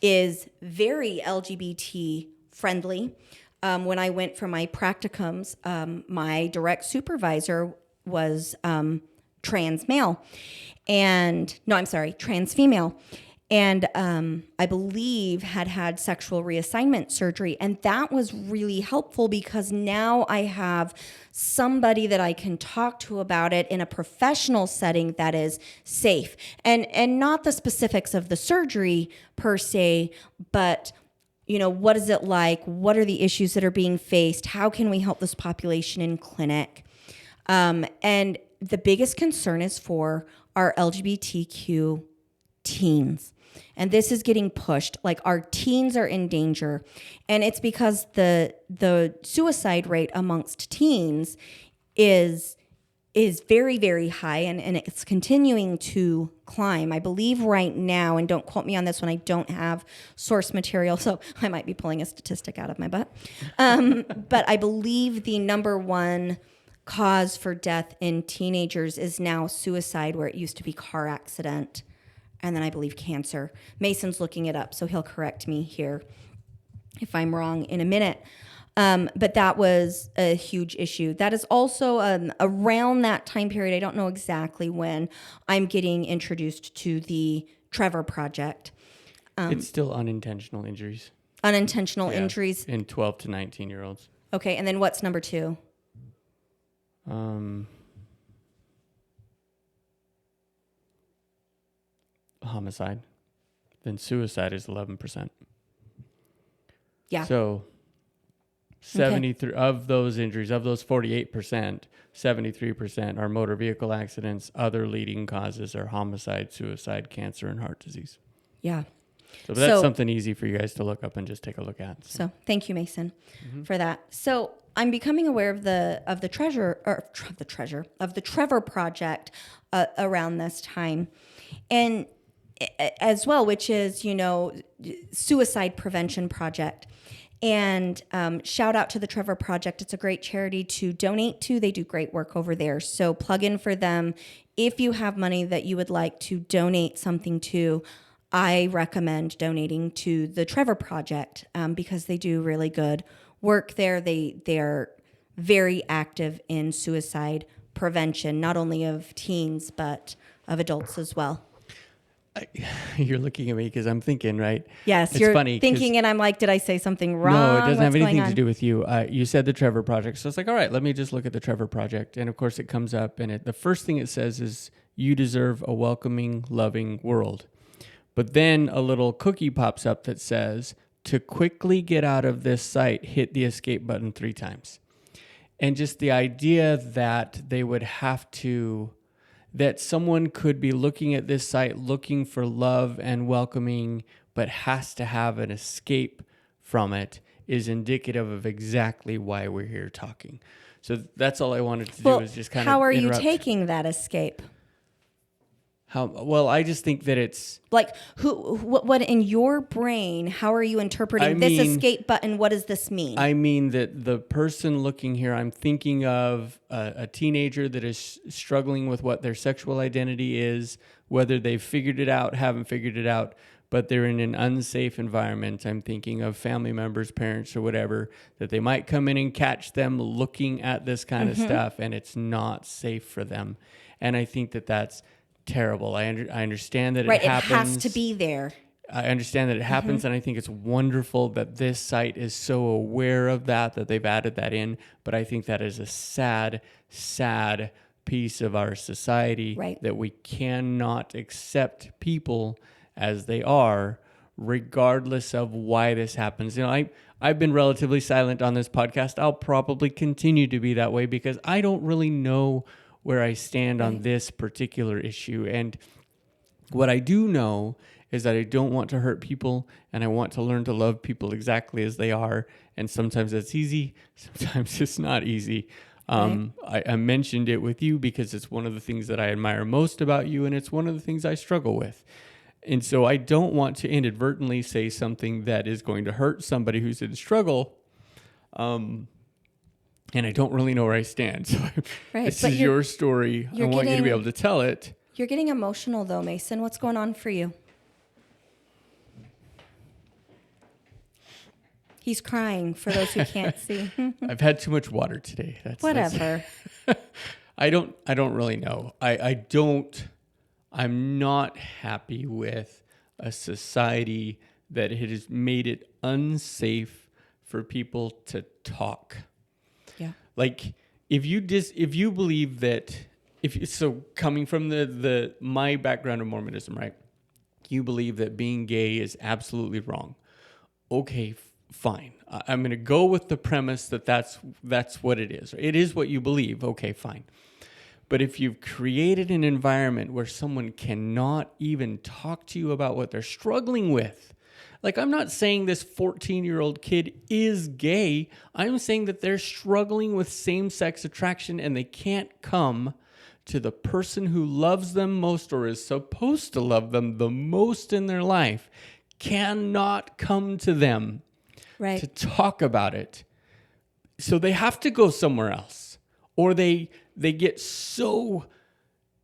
is very LGBT friendly. When I went for my practicums, my direct supervisor was trans female. And I believe had sexual reassignment surgery. And that was really helpful because now I have somebody that I can talk to about it in a professional setting that is safe. And not the specifics of the surgery per se, but what is it like? What are the issues that are being faced? How can we help this population in clinic? And the biggest concern is for our LGBTQ teens. And this is getting pushed. Like, our teens are in danger. And it's because the suicide rate amongst teens is very, very high, and it's continuing to climb. I believe right now, and don't quote me on this one, I don't have source material, so I might be pulling a statistic out of my butt. But I believe the number one cause for death in teenagers is now suicide, where it used to be car accident, and then I believe cancer. Mason's looking it up, so he'll correct me here if I'm wrong in a minute. But that was a huge issue. That is also around that time period, I don't know exactly when, I'm getting introduced to the Trevor Project. It's still unintentional injuries. Unintentional injuries. In 12 to 19-year-olds. Okay, and then what's number 2? Homicide. Then suicide is 11%. Yeah. So 73 of those injuries, of those 48%, 73% are motor vehicle accidents. Other leading causes are homicide, suicide, cancer, and heart disease. Yeah. So that's something easy for you guys to look up and just take a look at. So thank you, Mason, for that. So I'm becoming aware of the Trevor Project around this time, and as well, which is suicide prevention project. And shout out to the Trevor Project. It's a great charity to donate to. They do great work over there. So plug in for them. If you have money that you would like to donate something to, I recommend donating to the Trevor Project because they do really good work there. They're very active in suicide prevention, not only of teens, but of adults as well. You're looking at me because I'm thinking, right? Yes, it's you're funny thinking, and I'm like, did I say something wrong? No, it doesn't have anything to do with you. You said the Trevor Project. So it's like, all right, let me just look at the Trevor Project. And of course it comes up, and the first thing it says is, you deserve a welcoming, loving world. But then a little cookie pops up that says, to quickly get out of this site, hit the escape button 3 times. And just the idea that they would have to, that someone could be looking at this site looking for love and welcoming, but has to have an escape from it, is indicative of exactly why we're here talking. So that's all I wanted to do, is just kind of how are interrupt. you taking that escape? Well, I just think that it's like, what in your brain, how are you interpreting this escape button? What does this mean? I mean that the person looking here, I'm thinking of a teenager that is struggling with what their sexual identity is, whether they've figured it out, haven't figured it out, but they're in an unsafe environment. I'm thinking of family members, parents, or whatever, that they might come in and catch them looking at this kind of stuff, and it's not safe for them. And I think that that's terrible. I understand that it happens. It has to be there. I understand that it happens, and I think it's wonderful that this site is so aware of that they've added that in. But I think that is a sad, sad piece of our society, that we cannot accept people as they are, regardless of why this happens. I've been relatively silent on this podcast. I'll probably continue to be that way because I don't really know where I stand on this particular issue. And what I do know is that I don't want to hurt people, and I want to learn to love people exactly as they are. And sometimes it's easy, sometimes it's not easy. I mentioned it with you because it's one of the things that I admire most about you, and it's one of the things I struggle with. And so I don't want to inadvertently say something that is going to hurt somebody who's in struggle. And I don't really know where I stand. So this is your story. I want you to be able to tell it. You're getting emotional though, Mason. What's going on for you? He's crying for those who can't see. I've had too much water today. Whatever. I don't really know. I'm not happy with a society that it has made it unsafe for people to talk. Yeah. Like if you believe that, coming from my background of Mormonism, right? You believe that being gay is absolutely wrong. Okay, fine. I'm going to go with the premise that that's what it is. It is what you believe. Okay, fine. But if you've created an environment where someone cannot even talk to you about what they're struggling with, like I'm not saying this 14-year-old kid is gay. I'm saying that they're struggling with same-sex attraction and they can't come to the person who loves them most or is supposed to love them the most in their life, cannot come to them to talk about it. So they have to go somewhere else, or they get so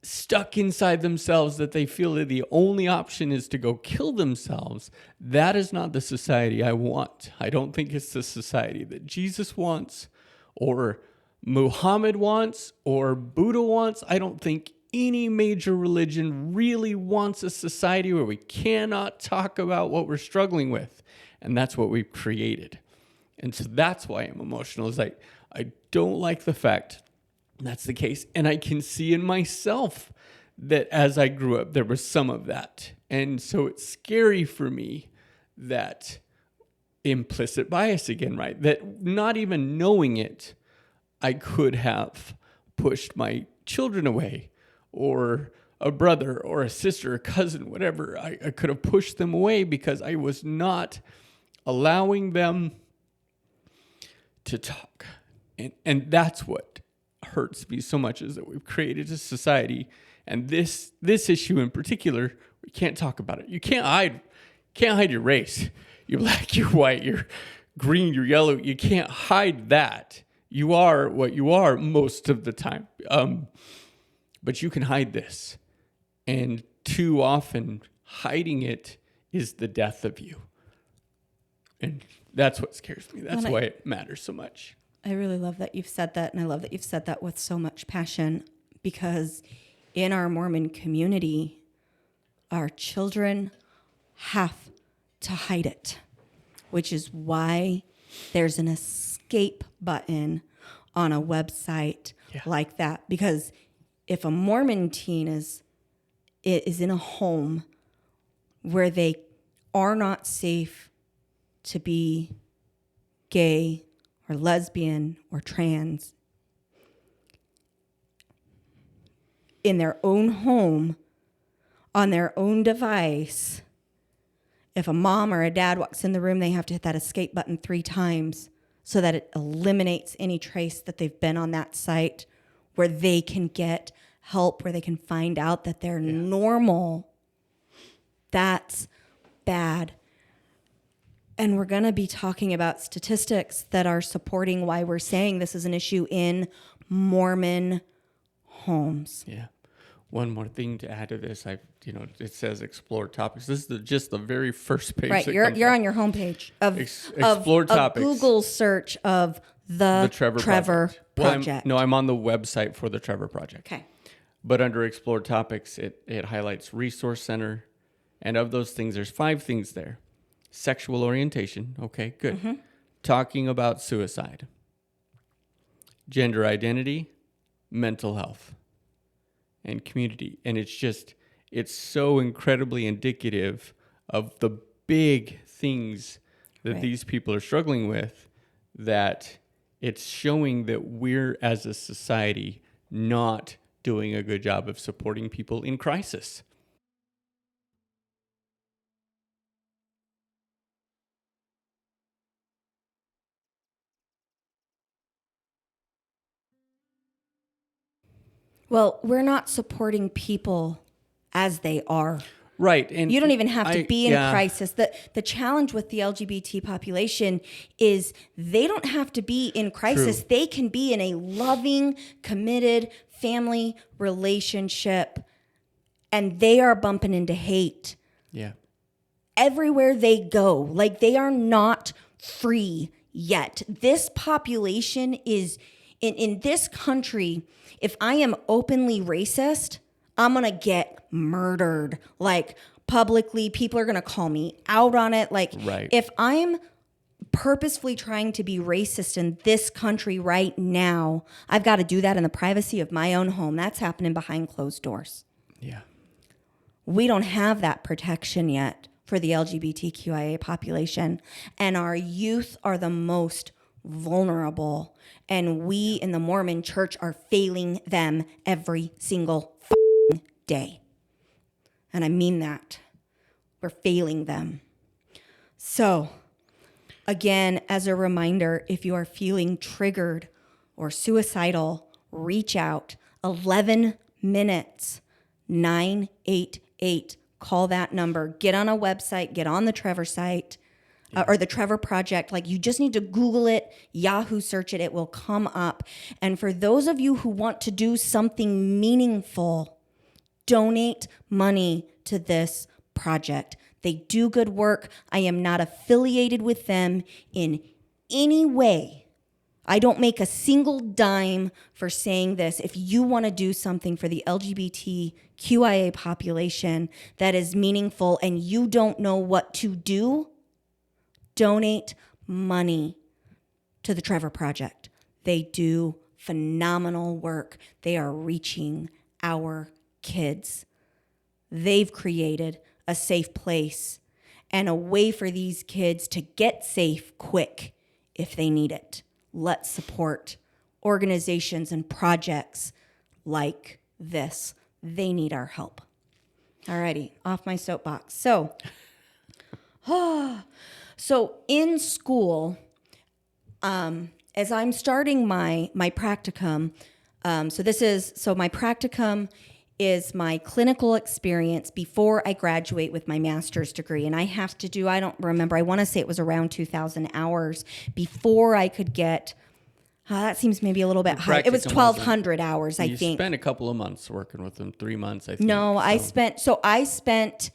stuck inside themselves that they feel that the only option is to go kill themselves. That is not the society I want. I don't think it's the society that Jesus wants, or Muhammad wants, or Buddha wants. I don't think any major religion really wants a society where we cannot talk about what we're struggling with. And that's what we've created. And so that's why I'm emotional, is I don't like the fact that's the case. And I can see in myself that as I grew up, there was some of that. And so it's scary for me that implicit bias again, right? That not even knowing it, I could have pushed my children away, or a brother or a sister, a cousin, whatever. I could have pushed them away because I was not allowing them to talk. And that's what hurts me so much, is that we've created a society, and this issue in particular, we can't talk about it. You can't hide your race. You're black, you're white, you're green, you're yellow. You can't hide that. You are what you are most of the time. But you can hide this. And too often, hiding it is the death of you. And that's what scares me. That's why it matters so much. I really love that you've said that, and I love that you've said that with so much passion, because in our Mormon community, our children have to hide it, which is why there's an escape button on a website like that. Because if a Mormon teen is in a home where they are not safe to be gay or lesbian or trans, in their own home, on their own device, if a mom or a dad walks in the room, they have to hit that escape button 3 times so that it eliminates any trace that they've been on that site, where they can get help, where they can find out that they're normal. That's bad. And we're going to be talking about statistics that are supporting why we're saying this is an issue in Mormon homes. Yeah. One more thing to add to this, it says explore topics. This is just the very first page. Right, you're on your homepage of explore topics. A Google search of the Trevor Project. I'm on the website for the Trevor Project. Okay. But under explore topics, it highlights resource center, And of those things, there's 5 things there. Sexual orientation. Okay, good. Talking about suicide. Gender identity, mental health, and community. And it's so incredibly indicative of the big things that these people are struggling with, that it's showing that we're, as a society, not doing a good job of supporting people in crisis. Well, we're not supporting people as they are. Right. And you don't even have to be in crisis. The challenge with the LGBT population is they don't have to be in crisis. True. They can be in a loving, committed family relationship, and they are bumping into hate. Yeah. Everywhere they go, like they are not free yet. This population is in this country. If I am openly racist, I'm going to get murdered. Like publicly, people are going to call me out on it. Like if I'm purposefully trying to be racist in this country right now, I've got to do that in the privacy of my own home. That's happening behind closed doors. Yeah. We don't have that protection yet for the LGBTQIA population. And our youth are the most vulnerable. And we in the Mormon church are failing them every single day. And I mean that. We're failing them. So, again, as a reminder, if you are feeling triggered or suicidal, reach out. 11 minutes, 988. Call that number. Get on a website. Get on the Trevor site. Or the Trevor Project. Like, you just need to Google it, Yahoo search it, it will come up. And for those of you who want to do something meaningful, donate money to this project. They do good work. I am not affiliated with them in any way. I don't make a single dime for saying this. If you want to do something for the LGBTQIA population that is meaningful and you don't know what to do, donate money to the Trevor Project. They do phenomenal work. They are reaching our kids. They've created a safe place and a way for these kids to get safe quick if they need it. Let's support organizations and projects like this. They need our help. Alrighty, off my soapbox. So in school, as I'm starting my practicum, so my practicum is my clinical experience before I graduate with my master's degree. And I have to do, I don't remember, I want to say it was around 2,000 hours before I could get, that seems maybe a little bit high. It was 1,200 hours, I think. You spent a couple of months working with them, 3 months, I think. No, so. I spent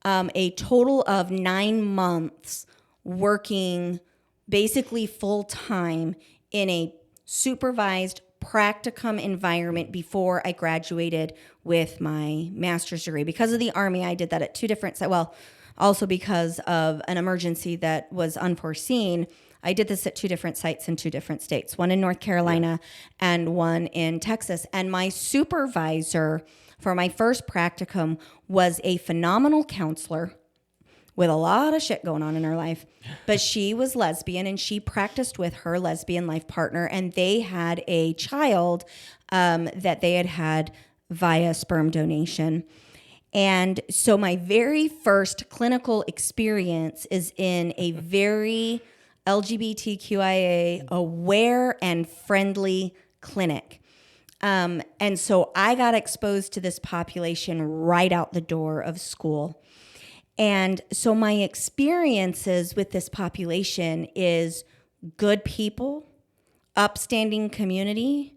a total of 9 months working basically full time in a supervised practicum environment before I graduated with my master's degree. Because of the Army, I did that at 2 different sites. Well, also because of an emergency that was unforeseen, I did this at 2 different sites in 2 different states, one in North Carolina and one in Texas. And my supervisor for my first practicum was a phenomenal counselor with a lot of shit going on in her life. But she was lesbian and she practiced with her lesbian life partner, and they had a child that they had via sperm donation. And so my very first clinical experience is in a very LGBTQIA aware and friendly clinic. And so I got exposed to this population right out the door of school. And so my experiences with this population is good people, upstanding community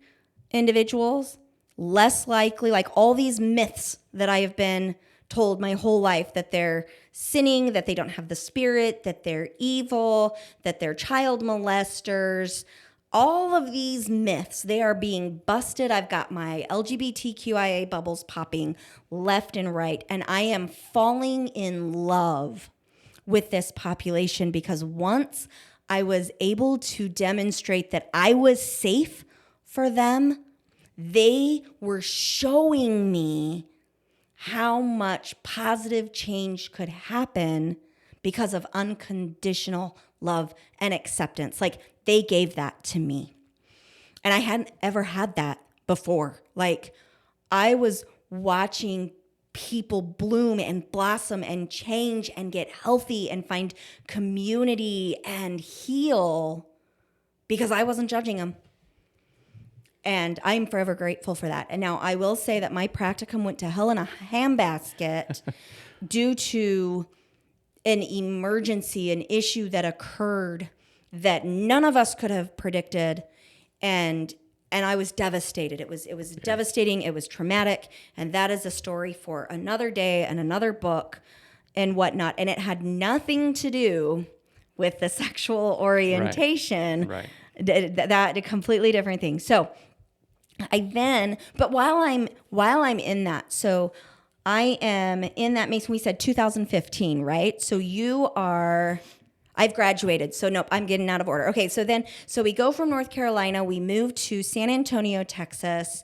individuals, less likely, like all these myths that I have been told my whole life, that they're sinning, that they don't have the spirit, that they're evil, that they're child molesters. all of these myths, they are being busted. I've got my LGBTQIA bubbles popping left and right, and I am falling in love with this population because once I was able to demonstrate that I was safe for them, they were showing me how much positive change could happen because of unconditional love and acceptance. Like, they gave that to me. And I hadn't ever had that before. Like, I was watching people bloom and blossom and change and get healthy and find community and heal because I wasn't judging them. And I'm forever grateful for that. And now I will say that my practicum went to hell in a handbasket due to an emergency, an issue that occurred that none of us could have predicted. And I was devastated. It was devastating. It was traumatic. And that is a story for another day and another book and whatnot. And it had nothing to do with the sexual orientation. Right. That a completely different thing. So but while I'm in that, so I am in that, Mason, we said 2015, right? So I've graduated. So nope, I'm getting out of order. Okay, so we go from North Carolina, we move to San Antonio, Texas.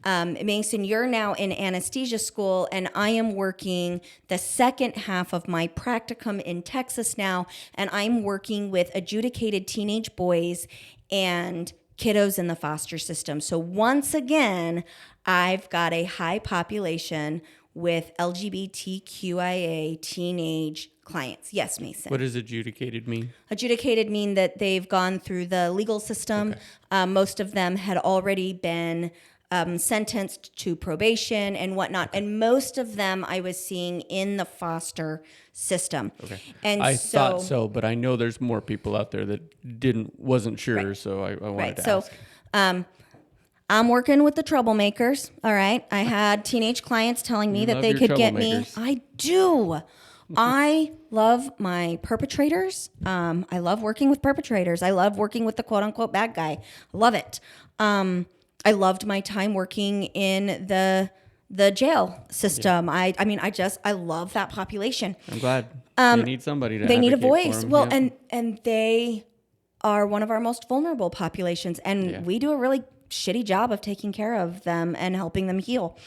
Mason, you're now in anesthesia school, and I am working the second half of my practicum in Texas now, and I'm working with adjudicated teenage boys and kiddos in the foster system. So once again, I've got a high population with LGBTQIA teenage clients. Yes, Mason. What does adjudicated mean? Adjudicated mean that they've gone through the legal system. Okay. Most of them had already been sentenced to probation and whatnot. Okay. And most of them I was seeing in the foster system. Okay. And I thought so, but I know there's more people out there that wasn't sure, right. So I wanted to ask. So I'm working with the troublemakers, all right? I had teenage clients telling me that they could get me. I do. I love my perpetrators. I love working with perpetrators. I love working with the quote-unquote bad guy. Love it. I loved my time working in the jail system. Yeah. I love that population. I'm glad. They need somebody to. They need a voice. Well, yeah. and they are one of our most vulnerable populations, and we do a really shitty job of taking care of them and helping them heal.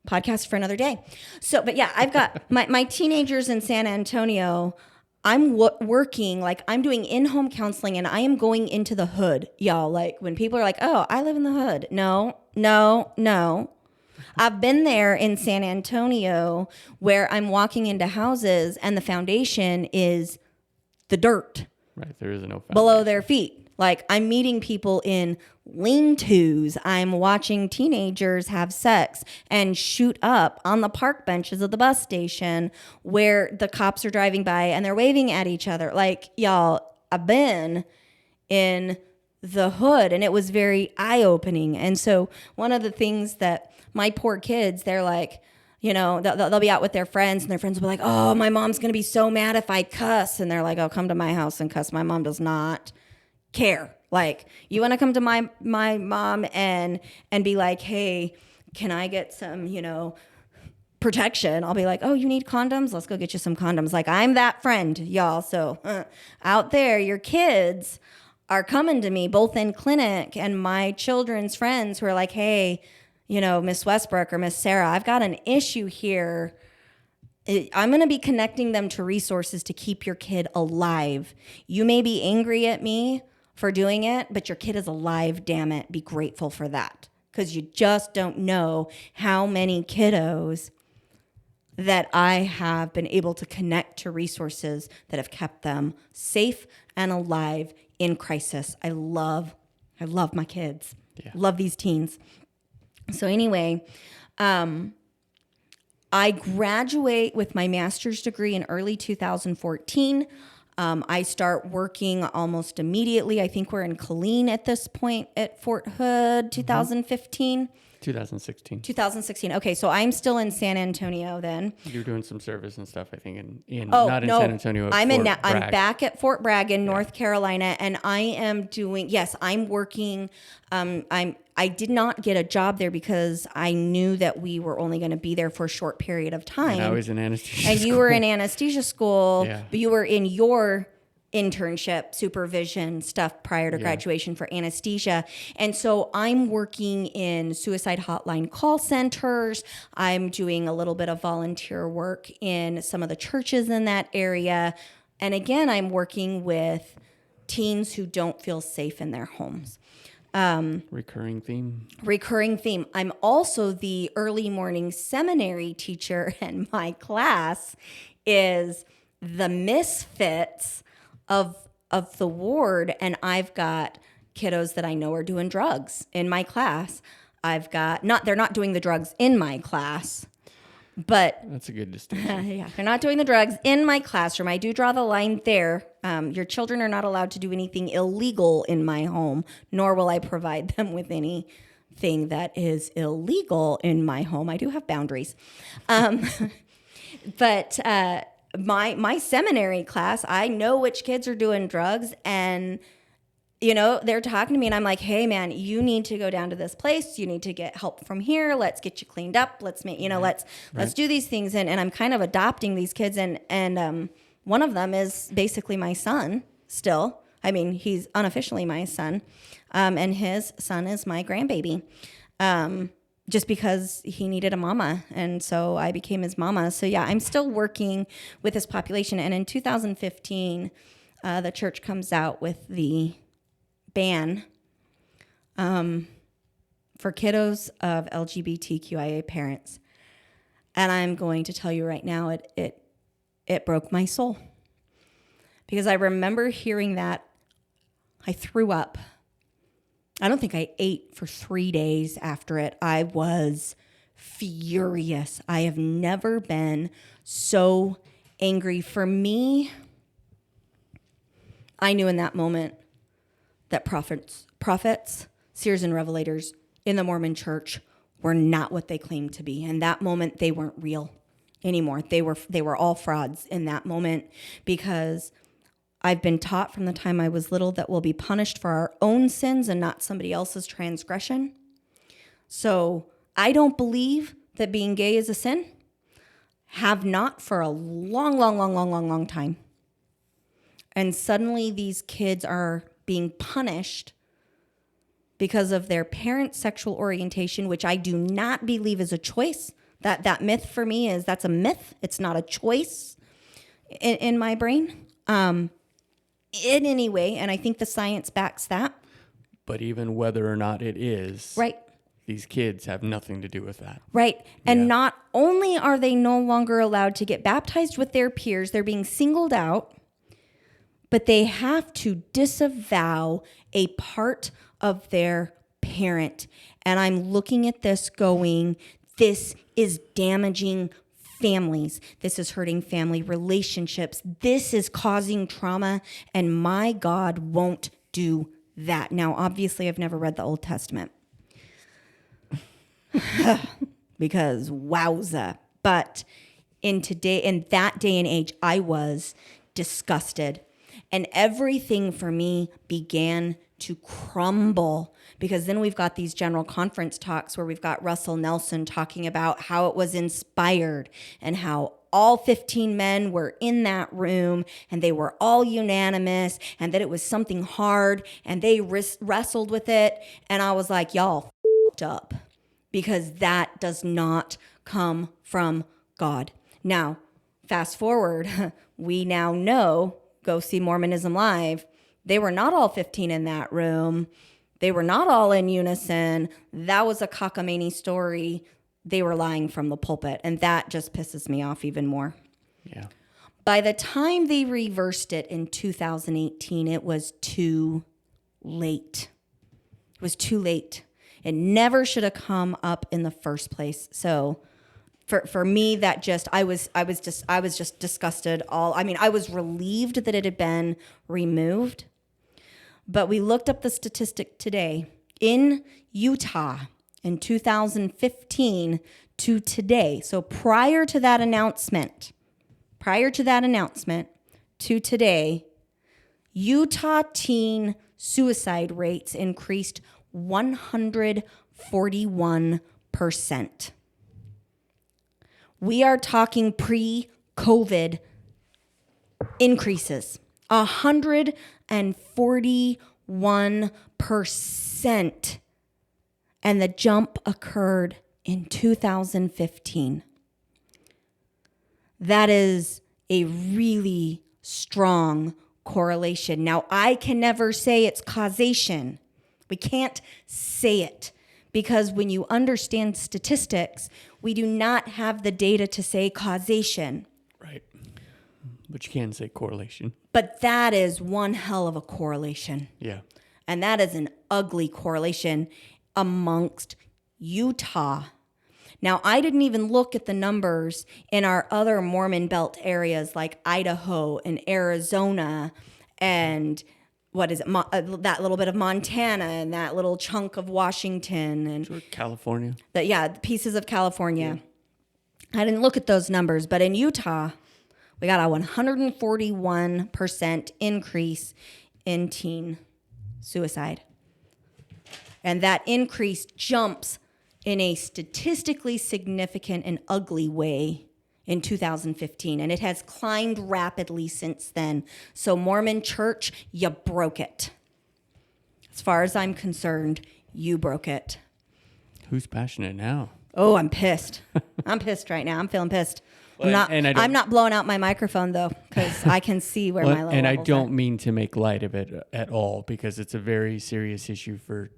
Podcast for another day. So, but yeah, I've got my teenagers in San Antonio. I'm working, like I'm doing in-home counseling, and I am going into the hood, y'all. Like when people are like, oh, I live in the hood. No. I've been there in San Antonio where I'm walking into houses and the foundation is the dirt. Right, there is no foundation below their feet. Like I'm meeting people in lean-tos. I'm watching teenagers have sex and shoot up on the park benches of the bus station where the cops are driving by and they're waving at each other. Like, y'all, I've been in the hood and it was very eye-opening. And so one of the things that my poor kids, they're like, you know, they'll be out with their friends and their friends will be like, oh, my mom's going to be so mad if I cuss. And they're like, oh, come to my house and cuss. My mom does not care. Like, you want to come to my mom and be like, hey, can I get some, protection? I'll be like, oh, you need condoms? Let's go get you some condoms. Like, I'm that friend, y'all. So out there, your kids are coming to me both in clinic and my children's friends who are like, hey, Miss Westbrook or Miss Sarah, I've got an issue here. I'm going to be connecting them to resources to keep your kid alive. You may be angry at me for doing it, but your kid is alive, damn it. Be grateful for that, because you just don't know how many kiddos that I have been able to connect to resources that have kept them safe and alive in crisis. I love my kids. Yeah. Love these teens. So anyway, I graduate with my master's degree in early 2014. I start working almost immediately. I think we're in Killeen at this point at Fort Hood, 2015. 2016. 2016. Okay, so I'm still in San Antonio then. You're doing some service and stuff, I think, not in San Antonio. I'm back at Fort Bragg in North Carolina, and I am doing. Yes, I'm working. I did not get a job there because I knew that we were only going to be there for a short period of time. And I was in anesthesia. And you were in anesthesia school, yeah. But you were in your internship supervision stuff prior to graduation for anesthesia. And so I'm working in suicide hotline call centers. I'm doing a little bit of volunteer work in some of the churches in that area. And again, I'm working with teens who don't feel safe in their homes. Recurring theme. I'm also the early morning seminary teacher, and my class is the misfits of the ward, and I've got kiddos that I know are doing drugs in my class. They're not doing the drugs in my class, but that's a good distinction. they're not doing the drugs in my classroom. I do draw the line there. Your children are not allowed to do anything illegal in my home, nor will I provide them with anything that is illegal in my home. I do have boundaries. But my seminary class, I know which kids are doing drugs, and they're talking to me, and I'm like, hey man, you need to go down to this place. You need to get help from here. Let's get you cleaned up. Let's make, let's do these things. And I'm kind of adopting these kids. And one of them is basically my son still. I mean, he's unofficially my son. And his son is my grandbaby. Just because he needed a mama. And so I became his mama. So yeah, I'm still working with this population. And in 2015, the church comes out with the ban for kiddos of LGBTQIA parents. And I'm going to tell you right now, it broke my soul. Because I remember hearing that, I threw up. I don't think I ate for 3 days after it. I was furious. I have never been so angry. For me, I knew in that moment that prophets, seers, and revelators in the Mormon church were not what they claimed to be. In that moment, they weren't real anymore. They were all frauds in that moment, because I've been taught from the time I was little that we'll be punished for our own sins and not somebody else's transgression. So I don't believe that being gay is a sin. Have not for a long time. And suddenly these kids are being punished because of their parents' sexual orientation, which I do not believe is a choice. That myth for me is that's a myth. It's not a choice in my brain. In any way, and I think the science backs that. But even whether or not it is, right, these kids have nothing to do with that. Right. And not only are they no longer allowed to get baptized with their peers, they're being singled out, but they have to disavow a part of their parent. And I'm looking at this going, this is damaging families. This is hurting family relationships. This is causing trauma, and my God won't do that. Now, obviously, I've never read the Old Testament because wowza. But in that day and age, I was disgusted, and everything for me began to crumble, because then we've got these general conference talks where we've got Russell Nelson talking about how it was inspired and how all 15 men were in that room and they were all unanimous, and that it was something hard and they wrestled with it. And I was like, y'all f***ed up, because that does not come from God. Now, fast forward, we now know, go see Mormonism Live. They were not all 15 in that room. They were not all in unison. That was a cockamamie story. They were lying from the pulpit, and that just pisses me off even more. Yeah. By the time they reversed it in 2018, it was too late. It was too late. It never should have come up in the first place. So for me, that just I was just disgusted. I was relieved that it had been removed. But we looked up the statistic today. In Utah, in 2015 to today, so prior to that announcement to today, Utah teen suicide rates increased 141%. We are talking pre-COVID increases, 141%. And the jump occurred in 2015. That is a really strong correlation. Now, I can never say it's causation. We can't say it because when you understand statistics, we do not have the data to say causation. Right. But you can say correlation. But that is one hell of a correlation. Yeah. And that is an ugly correlation amongst Utah. Now, I didn't even look at the numbers in our other Mormon Belt areas like Idaho and Arizona and that little bit of Montana and that little chunk of Washington and sure, California. Pieces of California. Yeah. I didn't look at those numbers, but in Utah, we got a 141% increase in teen suicide. And that increase jumps in a statistically significant and ugly way in 2015. And it has climbed rapidly since then. So Mormon Church, you broke it. As far as I'm concerned, you broke it. Who's passionate now? Oh, I'm pissed. I'm pissed right now. I'm feeling pissed. Well, I'm not blowing out my microphone, though, because I can see where my little and I levels don't are. mean to make light of it at all, because it's a very serious issue for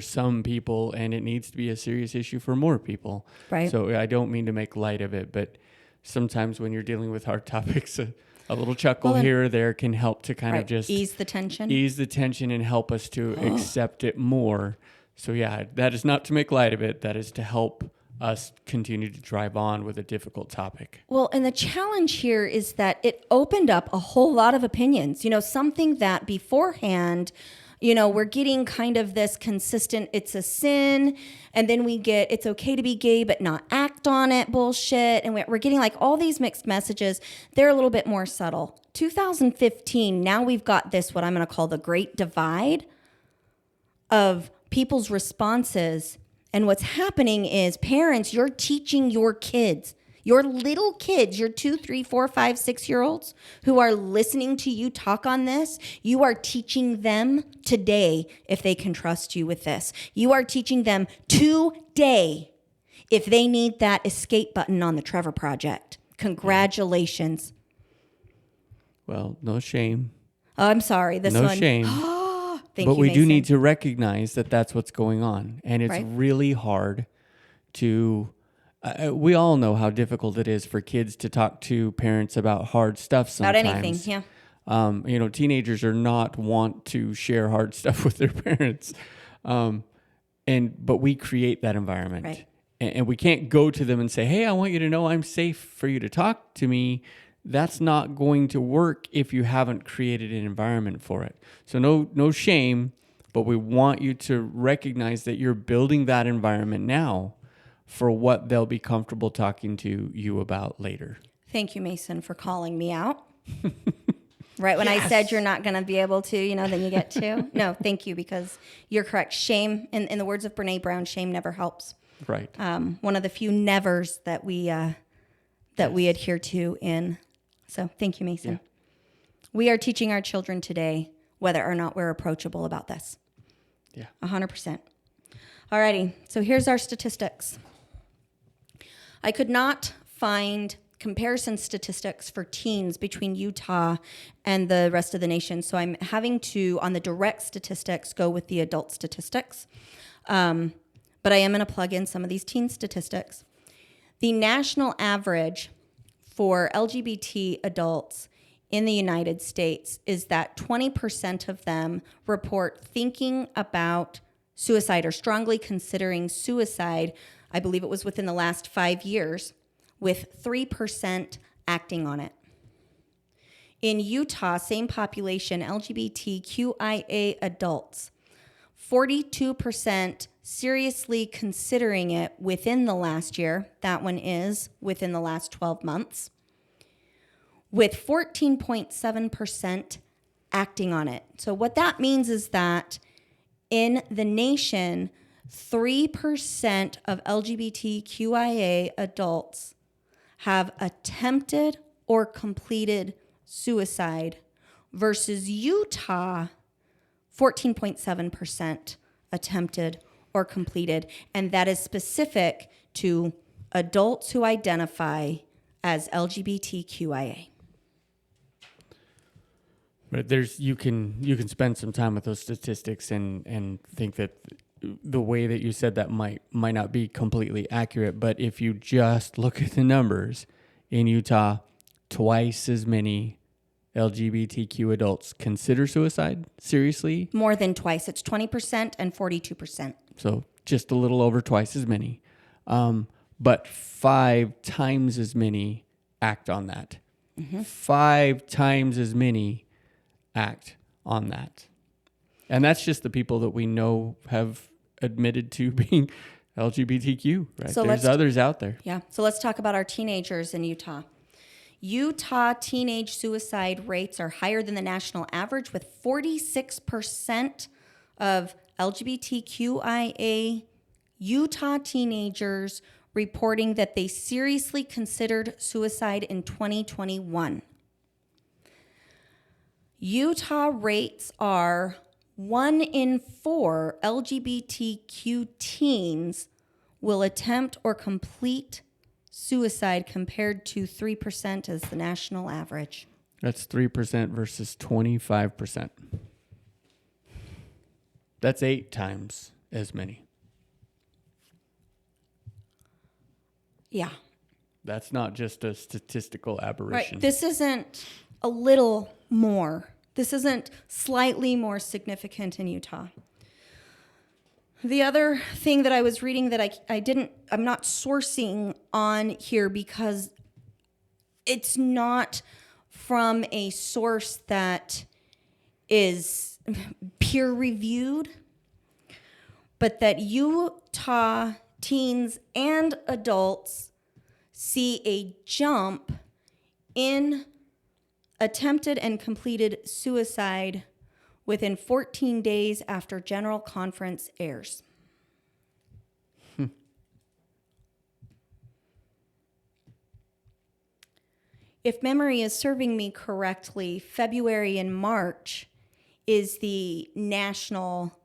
some people, and it needs to be a serious issue for more people. Right. So I don't mean to make light of it, but sometimes when you're dealing with hard topics, a little chuckle here or there can help to kind of just ease the tension and help us to accept it more. So yeah, that is not to make light of it. That is to help us continue to drive on with a difficult topic. Well, and the challenge here is that it opened up a whole lot of opinions. Something that beforehand, we're getting kind of this consistent, it's a sin, and then we get, it's okay to be gay but not act on it bullshit, and we're getting like all these mixed messages. They're a little bit more subtle. 2015, now we've got this, what I'm going to call the great divide of people's responses. And what's happening is, parents, you're teaching your kids, your little kids, your 2, 3, 4, 5, 6-year-olds who are listening to you talk on this. You are teaching them today if they can trust you with this. You are teaching them today if they need that escape button on the Trevor Project. Congratulations. Well, no shame. Oh, I'm sorry. No shame. But we do need to recognize that that's what's going on. And it's really hard to, we all know how difficult it is for kids to talk to parents about hard stuff sometimes. About anything, yeah. Teenagers are not want to share hard stuff with their parents. But we create that environment. Right. And we can't go to them and say, hey, I want you to know I'm safe for you to talk to me. That's not going to work if you haven't created an environment for it. So no shame, but we want you to recognize that you're building that environment now for what they'll be comfortable talking to you about later. Thank you, Mason, for calling me out. Right when I said you're not going to be able to, then you get to. No, thank you, because you're correct. Shame, in the words of Brene Brown, shame never helps. Right. One of the few nevers that we adhere to in. So thank you, Mason. Yeah. We are teaching our children today whether or not we're approachable about this. Yeah. 100%. Alrighty, so here's our statistics. I could not find comparison statistics for teens between Utah and the rest of the nation, so I'm having to, on the direct statistics, go with the adult statistics. But I am going to plug in some of these teen statistics. The national average for LGBT adults in the United States is that 20% of them report thinking about suicide or strongly considering suicide. I believe it was within the last 5 years, with 3% acting on it. In Utah, same population, LGBTQIA adults, 42% seriously considering it within the last year. That one is within the last 12 months. With 14.7% acting on it. So what that means is that in the nation, 3% of LGBTQIA adults have attempted or completed suicide versus Utah, 14.7% attempted or completed. And that is specific to adults who identify as LGBTQIA. But you can spend some time with those statistics and think that the way that you said that might not be completely accurate. But if you just look at the numbers, in Utah, twice as many LGBTQ adults consider suicide seriously. More than twice. It's 20% and 42%. So just a little over twice as many. But 5 times as many act on that. Mm-hmm. 5 times as many act on that. And that's just the people that we know have admitted to being LGBTQ, right? So there's others out there. Yeah. So let's talk about our teenagers in Utah. Utah teenage suicide rates are higher than the national average, with 46% of LGBTQIA Utah teenagers reporting that they seriously considered suicide in 2021. Utah rates are 1 in 4 LGBTQ teens will attempt or complete suicide compared to 3% as the national average. That's 3% versus 25%. That's 8 times as many. Yeah. That's not just a statistical aberration. Right. This isn't a little more. This isn't slightly more significant in Utah. The other thing that I was reading that I'm not sourcing on here because it's not from a source that is peer reviewed, but that Utah teens and adults see a jump in attempted and completed suicide within 14 days after General Conference airs. If memory is serving me correctly, February and March is the national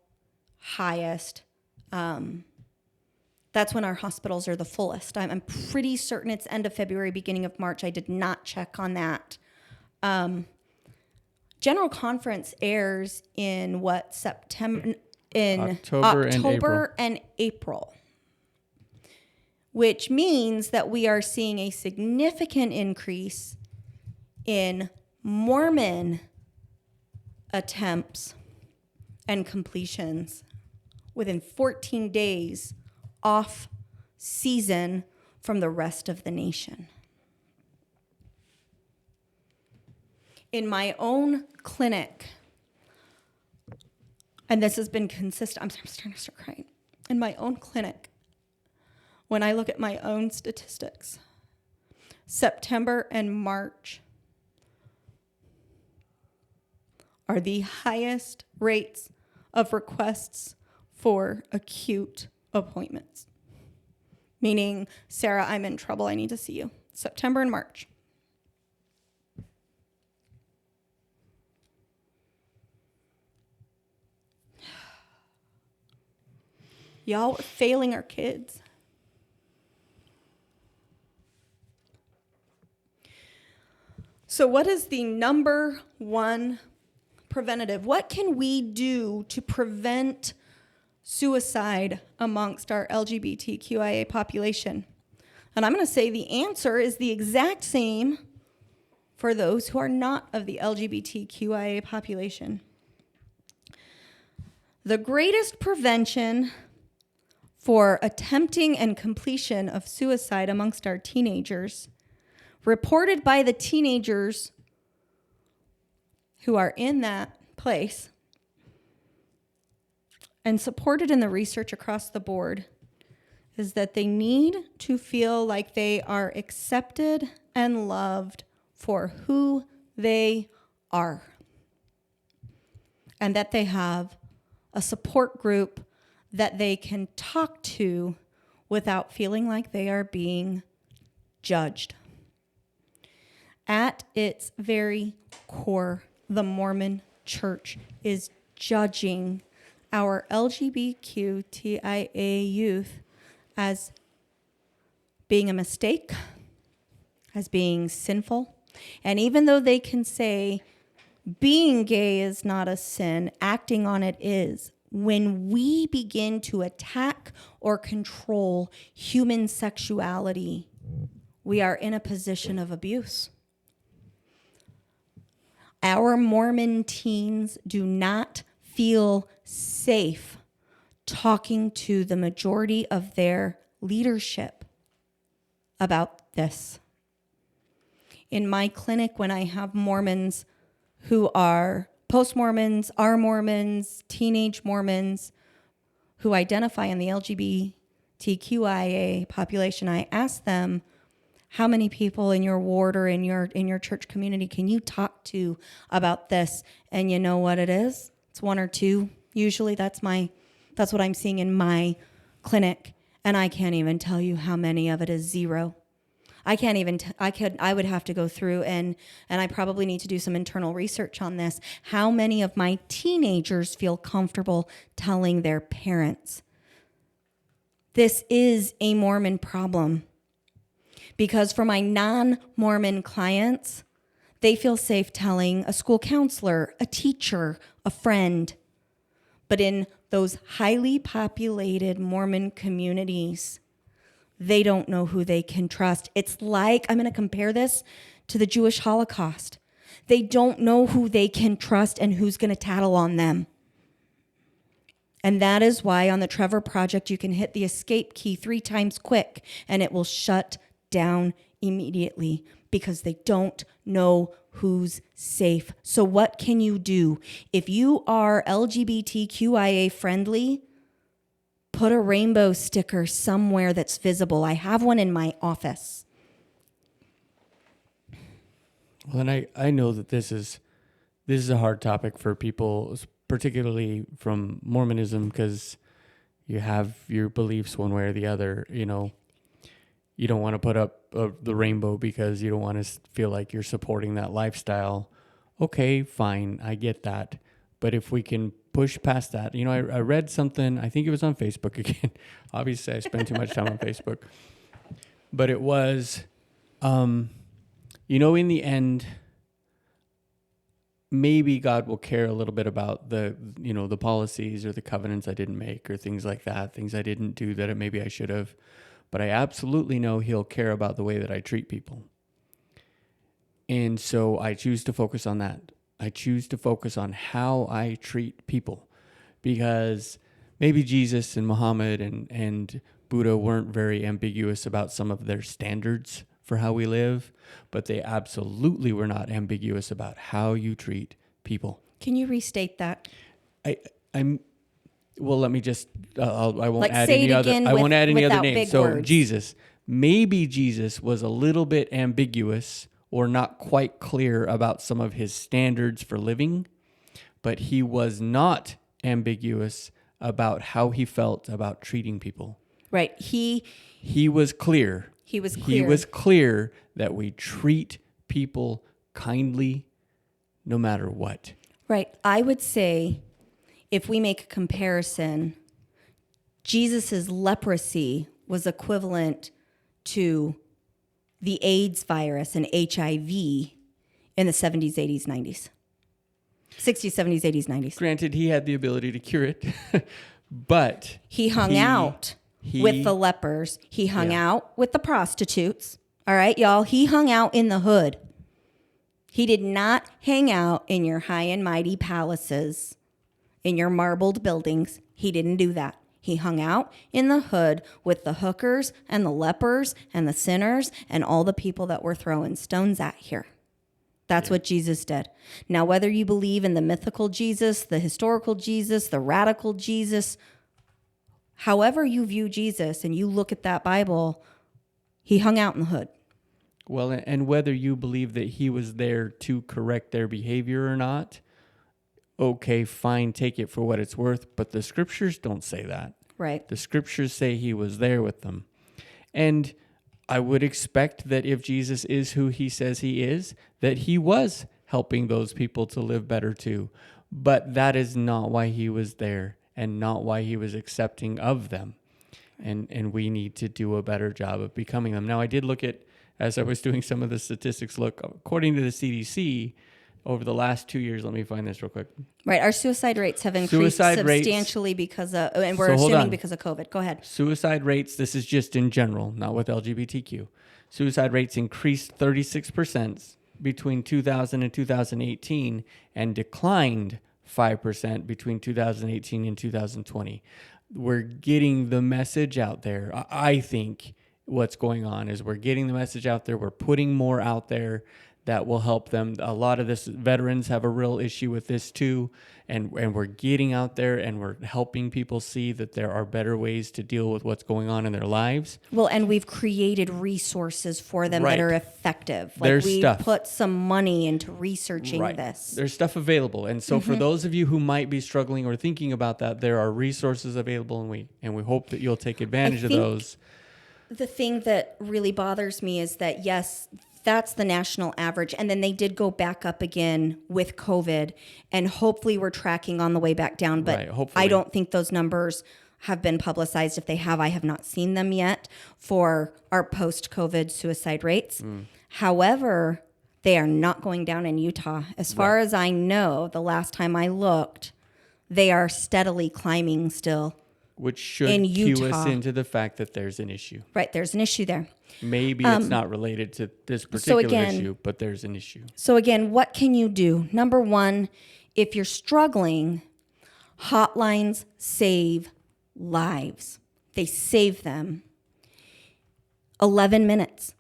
highest. That's when our hospitals are the fullest. I'm pretty certain it's end of February, beginning of March. I did not check on that. General Conference airs in September, in October and April, which means that we are seeing a significant increase in Mormon attempts and completions within 14 days off season from the rest of the nation. In my own clinic, and this has been consistent, I'm starting to start crying. In my own clinic, when I look at my own statistics, September and March are the highest rates of requests for acute appointments. Meaning, Sarah, I'm in trouble, I need to see you. September and March. Y'all are failing our kids. So what is the number one preventative? What can we do to prevent suicide amongst our LGBTQIA population? And I'm going to say the answer is the exact same for those who are not of the LGBTQIA population. The greatest prevention for attempting and completion of suicide amongst our teenagers, reported by the teenagers who are in that place, and supported in the research across the board is that they need to feel like they are accepted and loved for who they are, and that they have a support group that they can talk to without feeling like they are being judged. At its very core, the Mormon Church is judging our LGBTQIA youth as being a mistake, as being sinful. And even though they can say being gay is not a sin, acting on it is, when we begin to attack or control human sexuality, we are in a position of abuse. Our Mormon teens do not feel safe talking to the majority of their leadership about this. In my clinic, when I have Mormons who are post-Mormons, are Mormons, teenage Mormons who identify in the LGBTQIA population, I ask them, how many people in your ward or in your church community can you talk to about this? And you know what it is? It's one or two. Usually that's what I'm seeing in my clinic. And I can't even tell you how many of it is zero. I can't even, I would have to go through and I probably need to do some internal research on this. How many of my teenagers feel comfortable telling their parents? This is a Mormon problem. Because for my non-Mormon clients, they feel safe telling a school counselor, a teacher, a friend. But in those highly populated Mormon communities, they don't know who they can trust. It's like, I'm going to compare this to the Jewish Holocaust. They don't know who they can trust and who's going to tattle on them. And that is why on the Trevor Project, you can hit the escape key 3 times quick and it will shut down immediately because they don't know who's safe. So what can you do? If you are LGBTQIA friendly, put a rainbow sticker somewhere that's visible. I have one in my office. Well, and I know that this is a hard topic for people, particularly from Mormonism, because you have your beliefs one way or the other. You know, you don't want to put up the rainbow because you don't want to feel like you're supporting that lifestyle. Okay, fine, I get that. But if we can push past that, you know, I read something, I think it was on Facebook again. Obviously, I spend too much time on Facebook. But it was, you know, in the end, maybe God will care a little bit about the policies or the covenants I didn't make or things like that, things I didn't do that maybe I should have. But I absolutely know he'll care about the way that I treat people. And so I choose to focus on that. I choose to focus on how I treat people, because maybe Jesus and Muhammad and Buddha weren't very ambiguous about some of their standards for how we live, but they absolutely were not ambiguous about how you treat people. Can you restate that? Well, let me just, I won't like add any other, I won't add any other names. So words. Maybe Jesus was a little bit ambiguous or not quite clear about some of his standards for living, but he was not ambiguous about how he felt about treating people. Right. He was clear. He was clear. He was clear that we treat people kindly no matter what. Right. I would say, if we make a comparison, Jesus's leprosy was equivalent to the AIDS virus and HIV in the 70s, 80s, 90s. 60s, 70s, 80s, 90s. Granted, he had the ability to cure it, but he hung out with the lepers. He hung out with the prostitutes. All right, y'all. He hung out in the hood. He did not hang out in your high and mighty palaces, in your marbled buildings. He didn't do that. He hung out in the hood with the hookers and the lepers and the sinners and all the people that were throwing stones at here. That's what Jesus did. Now, whether you believe in the mythical Jesus, the historical Jesus, the radical Jesus, however you view Jesus and you look at that Bible, he hung out in the hood. Well, and whether you believe that he was there to correct their behavior or not, okay, fine, take it for what it's worth. But the scriptures don't say that. Right. The scriptures say he was there with them. And I would expect that if Jesus is who he says he is, that he was helping those people to live better too. But that is not why he was there and not why he was accepting of them. And we need to do a better job of becoming them. Now, I did look at, as I was doing some of the statistics, look, according to the CDC, over the last 2 years, let me find this real quick. Right. Our suicide rates have increased substantially because of, and we're assuming because of COVID. Go ahead. Suicide rates, this is just in general, not with LGBTQ. Suicide rates increased 36% between 2000 and 2018 and declined 5% between 2018 and 2020. We're getting the message out there. I think what's going on is we're getting the message out there. We're putting more out there that will help them. A lot of this, veterans have a real issue with this too. And we're getting out there and we're helping people see that there are better ways to deal with what's going on in their lives. Well, and we've created resources for them that are effective. Like There's we stuff. put some money into researching this. There's stuff available. And so for those of you who might be struggling or thinking about that, there are resources available and we hope that you'll take advantage of those. The thing that really bothers me is that, yes, that's the national average. And then they did go back up again with COVID. And hopefully we're tracking on the way back down. But I don't think those numbers have been publicized. If they have, I have not seen them yet for our post-COVID suicide rates. However, they are not going down in Utah. As far as I know, the last time I looked, they are steadily climbing still. Which should cue us into the fact that there's an issue. Right, there's an issue there. Maybe it's not related to this particular issue, but there's an issue. So again, what can you do? Number one, if you're struggling, hotlines save lives. They save them. 11 minutes.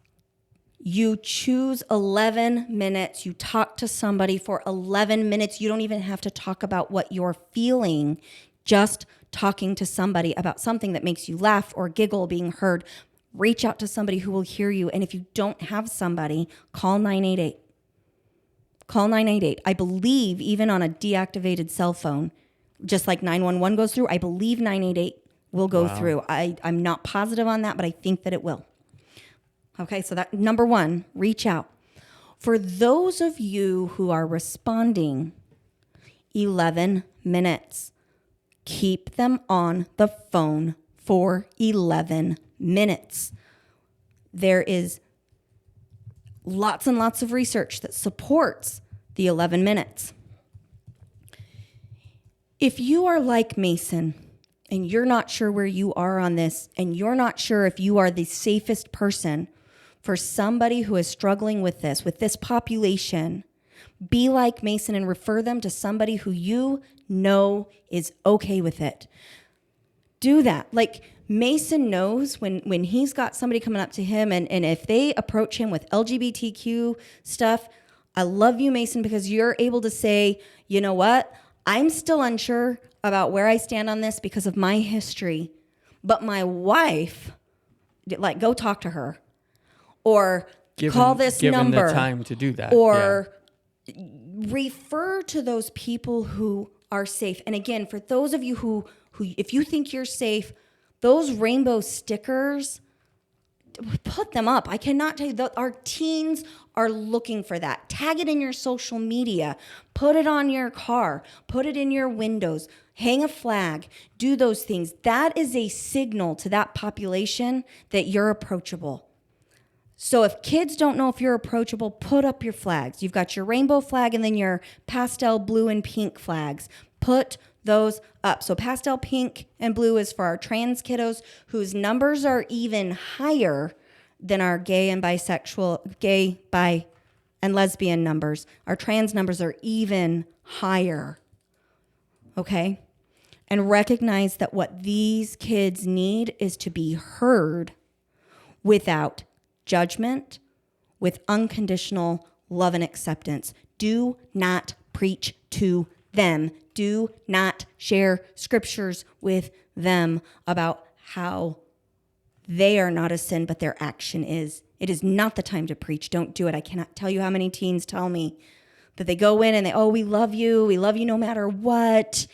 You choose 11 minutes. You talk to somebody for 11 minutes. You don't even have to talk about what you're feeling. Just talking to somebody about something that makes you laugh or giggle, being heard. Reach out to somebody who will hear you. And if you don't have somebody, call 988. Call 988. I believe even on a deactivated cell phone, just like 911 goes through, I believe 988 will go through. I'm not positive on that, but I think that it will. Okay, so that number one, reach out. For those of you who are responding, 11 minutes. Keep them on the phone for 11 minutes. There is lots and lots of research that supports the 11 minutes. If you are like Mason and you're not sure where you are on this and you're not sure if you are the safest person for somebody who is struggling with this population, be like Mason and refer them to somebody who you know is okay with it. Do that. Like Mason knows when he's got somebody coming up to him and if they approach him with LGBTQ stuff, I love you, Mason, because you're able to say, you know what? I'm still unsure about where I stand on this because of my history, but my wife, like, go talk to her or call this number. Given the time to do that. Or refer to those people who are safe. And again, for those of you who if you think you're safe, those rainbow stickers, put them up. I cannot tell you, our teens are looking for that. Tag it in your social media. Put it on your car. Put it in your windows. Hang a flag. Do those things. That is a signal to that population that you're approachable. So if kids don't know if you're approachable, put up your flags. You've got your rainbow flag and then your pastel blue and pink flags. Put those up. So pastel pink and blue is for our trans kiddos whose numbers are even higher than our gay, bi, and lesbian numbers. Our trans numbers are even higher. Okay? And recognize that what these kids need is to be heard without judgment, with unconditional love and acceptance. Do not preach to them. Do not share scriptures with them about how they are not a sin, but their action is. It is not the time to preach. Don't do it. I cannot tell you how many teens tell me that they go in and we love you. We love you no matter what.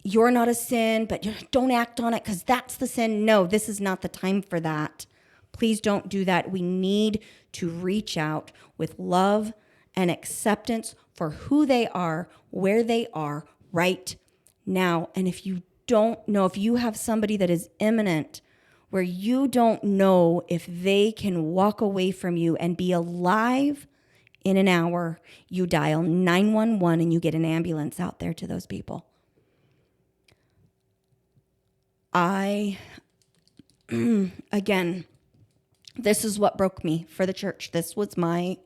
You're not a sin, but don't act on it because that's the sin. No, this is not the time for that. Please don't do that. We need to reach out with love and acceptance for who they are, where they are right now. And if you don't know, if you have somebody that is imminent, where you don't know if they can walk away from you and be alive in an hour, you dial 911 and you get an ambulance out there to those people. Again, this is what broke me for the church. This was my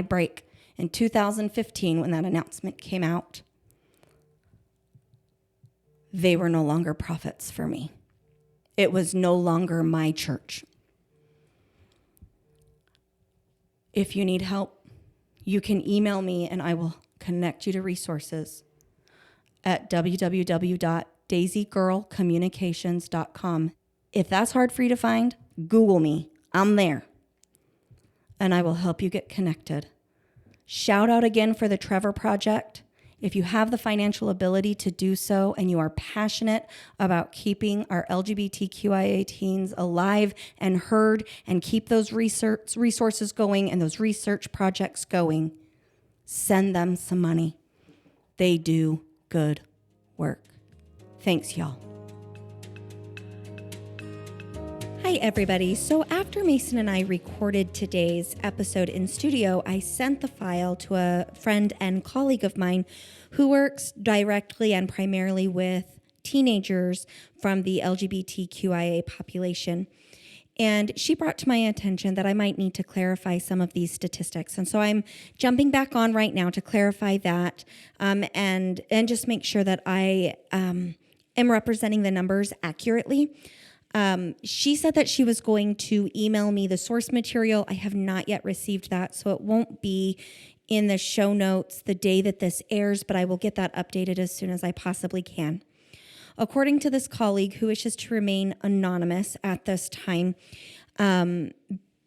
break. In 2015, when that announcement came out, they were no longer prophets for me. It was no longer my church. If you need help, you can email me and I will connect you to resources at www.daisygirlcommunications.com. If that's hard for you to find, Google me. I'm there. And I will help you get connected. Shout out again for the Trevor Project. If you have the financial ability to do so and you are passionate about keeping our LGBTQIA teens alive and heard and keep those resources going and those research projects going, send them some money. They do good work. Thanks, y'all. Hi, everybody. So after Mason and I recorded today's episode in studio, I sent the file to a friend and colleague of mine who works directly and primarily with teenagers from the LGBTQIA population. And she brought to my attention that I might need to clarify some of these statistics. And so I'm jumping back on right now to clarify that and just make sure that I am representing the numbers accurately. She said that she was going to email me the source material. I have not yet received that, so it won't be in the show notes the day that this airs, but I will get that updated as soon as I possibly can. According to this colleague who wishes to remain anonymous at this time,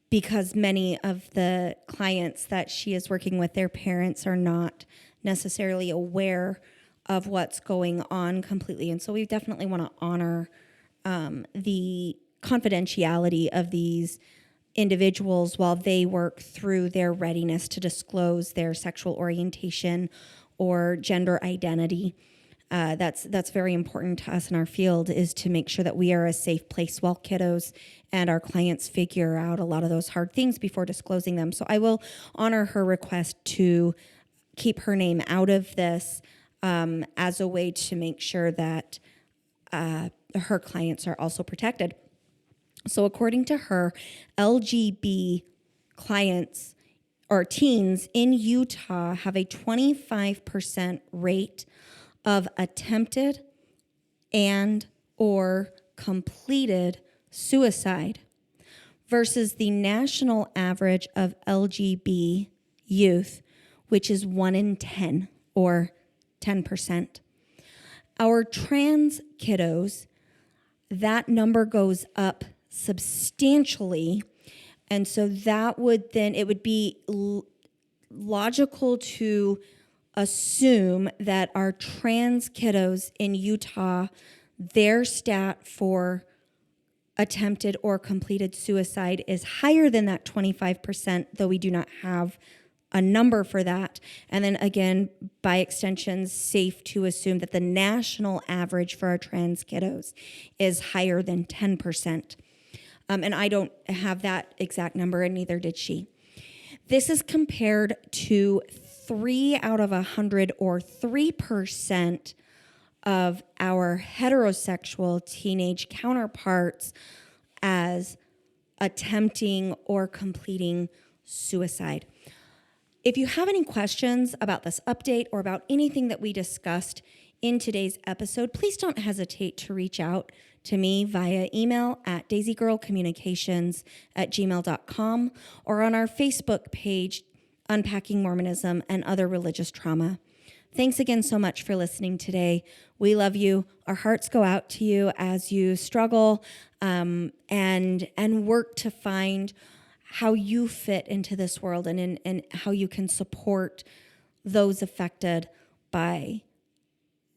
because many of the clients that she is working with, their parents are not necessarily aware of what's going on completely. And so we definitely want to honor the confidentiality of these individuals while they work through their readiness to disclose their sexual orientation or gender identity. That's very important to us in our field, is to make sure that we are a safe place while kiddos and our clients figure out a lot of those hard things before disclosing them. So I will honor her request to keep her name out of this as a way to make sure that her clients are also protected. So according to her, LGB clients or teens in Utah have a 25% rate of attempted and or completed suicide versus the national average of LGB youth, which is 1 in 10 or 10%. Our trans kiddos, that number goes up substantially. And so that would then, it would be logical to assume that our trans kiddos in Utah, their stat for attempted or completed suicide is higher than that 25%, though we do not have a number for that. And then again, by extension, safe to assume that the national average for our trans kiddos is higher than 10%. And I don't have that exact number, and neither did she. This is compared to 3 out of 100 or 3% of our heterosexual teenage counterparts as attempting or completing suicide. If you have any questions about this update or about anything that we discussed in today's episode, please don't hesitate to reach out to me via email at daisygirlcommunications@gmail.com or on our Facebook page, Unpacking Mormonism and Other Religious Trauma. Thanks again so much for listening today. We love you. Our hearts go out to you as you struggle and work to find how you fit into this world and how you can support those affected by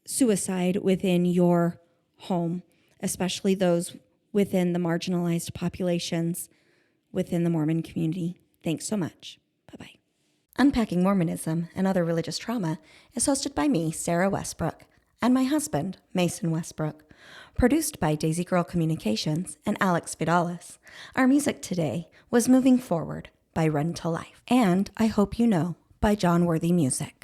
suicide within your home, especially those within the marginalized populations within the Mormon community. Thanks so much. Bye-bye. Unpacking Mormonism and Other Religious Trauma is hosted by me, Sarah Westbrook, and my husband, Mason Westbrook. Produced by Daisy Girl Communications and Alex Vidalis. Our music today was Moving Forward by Run to Life. And I Hope You Know by John Worthy Music.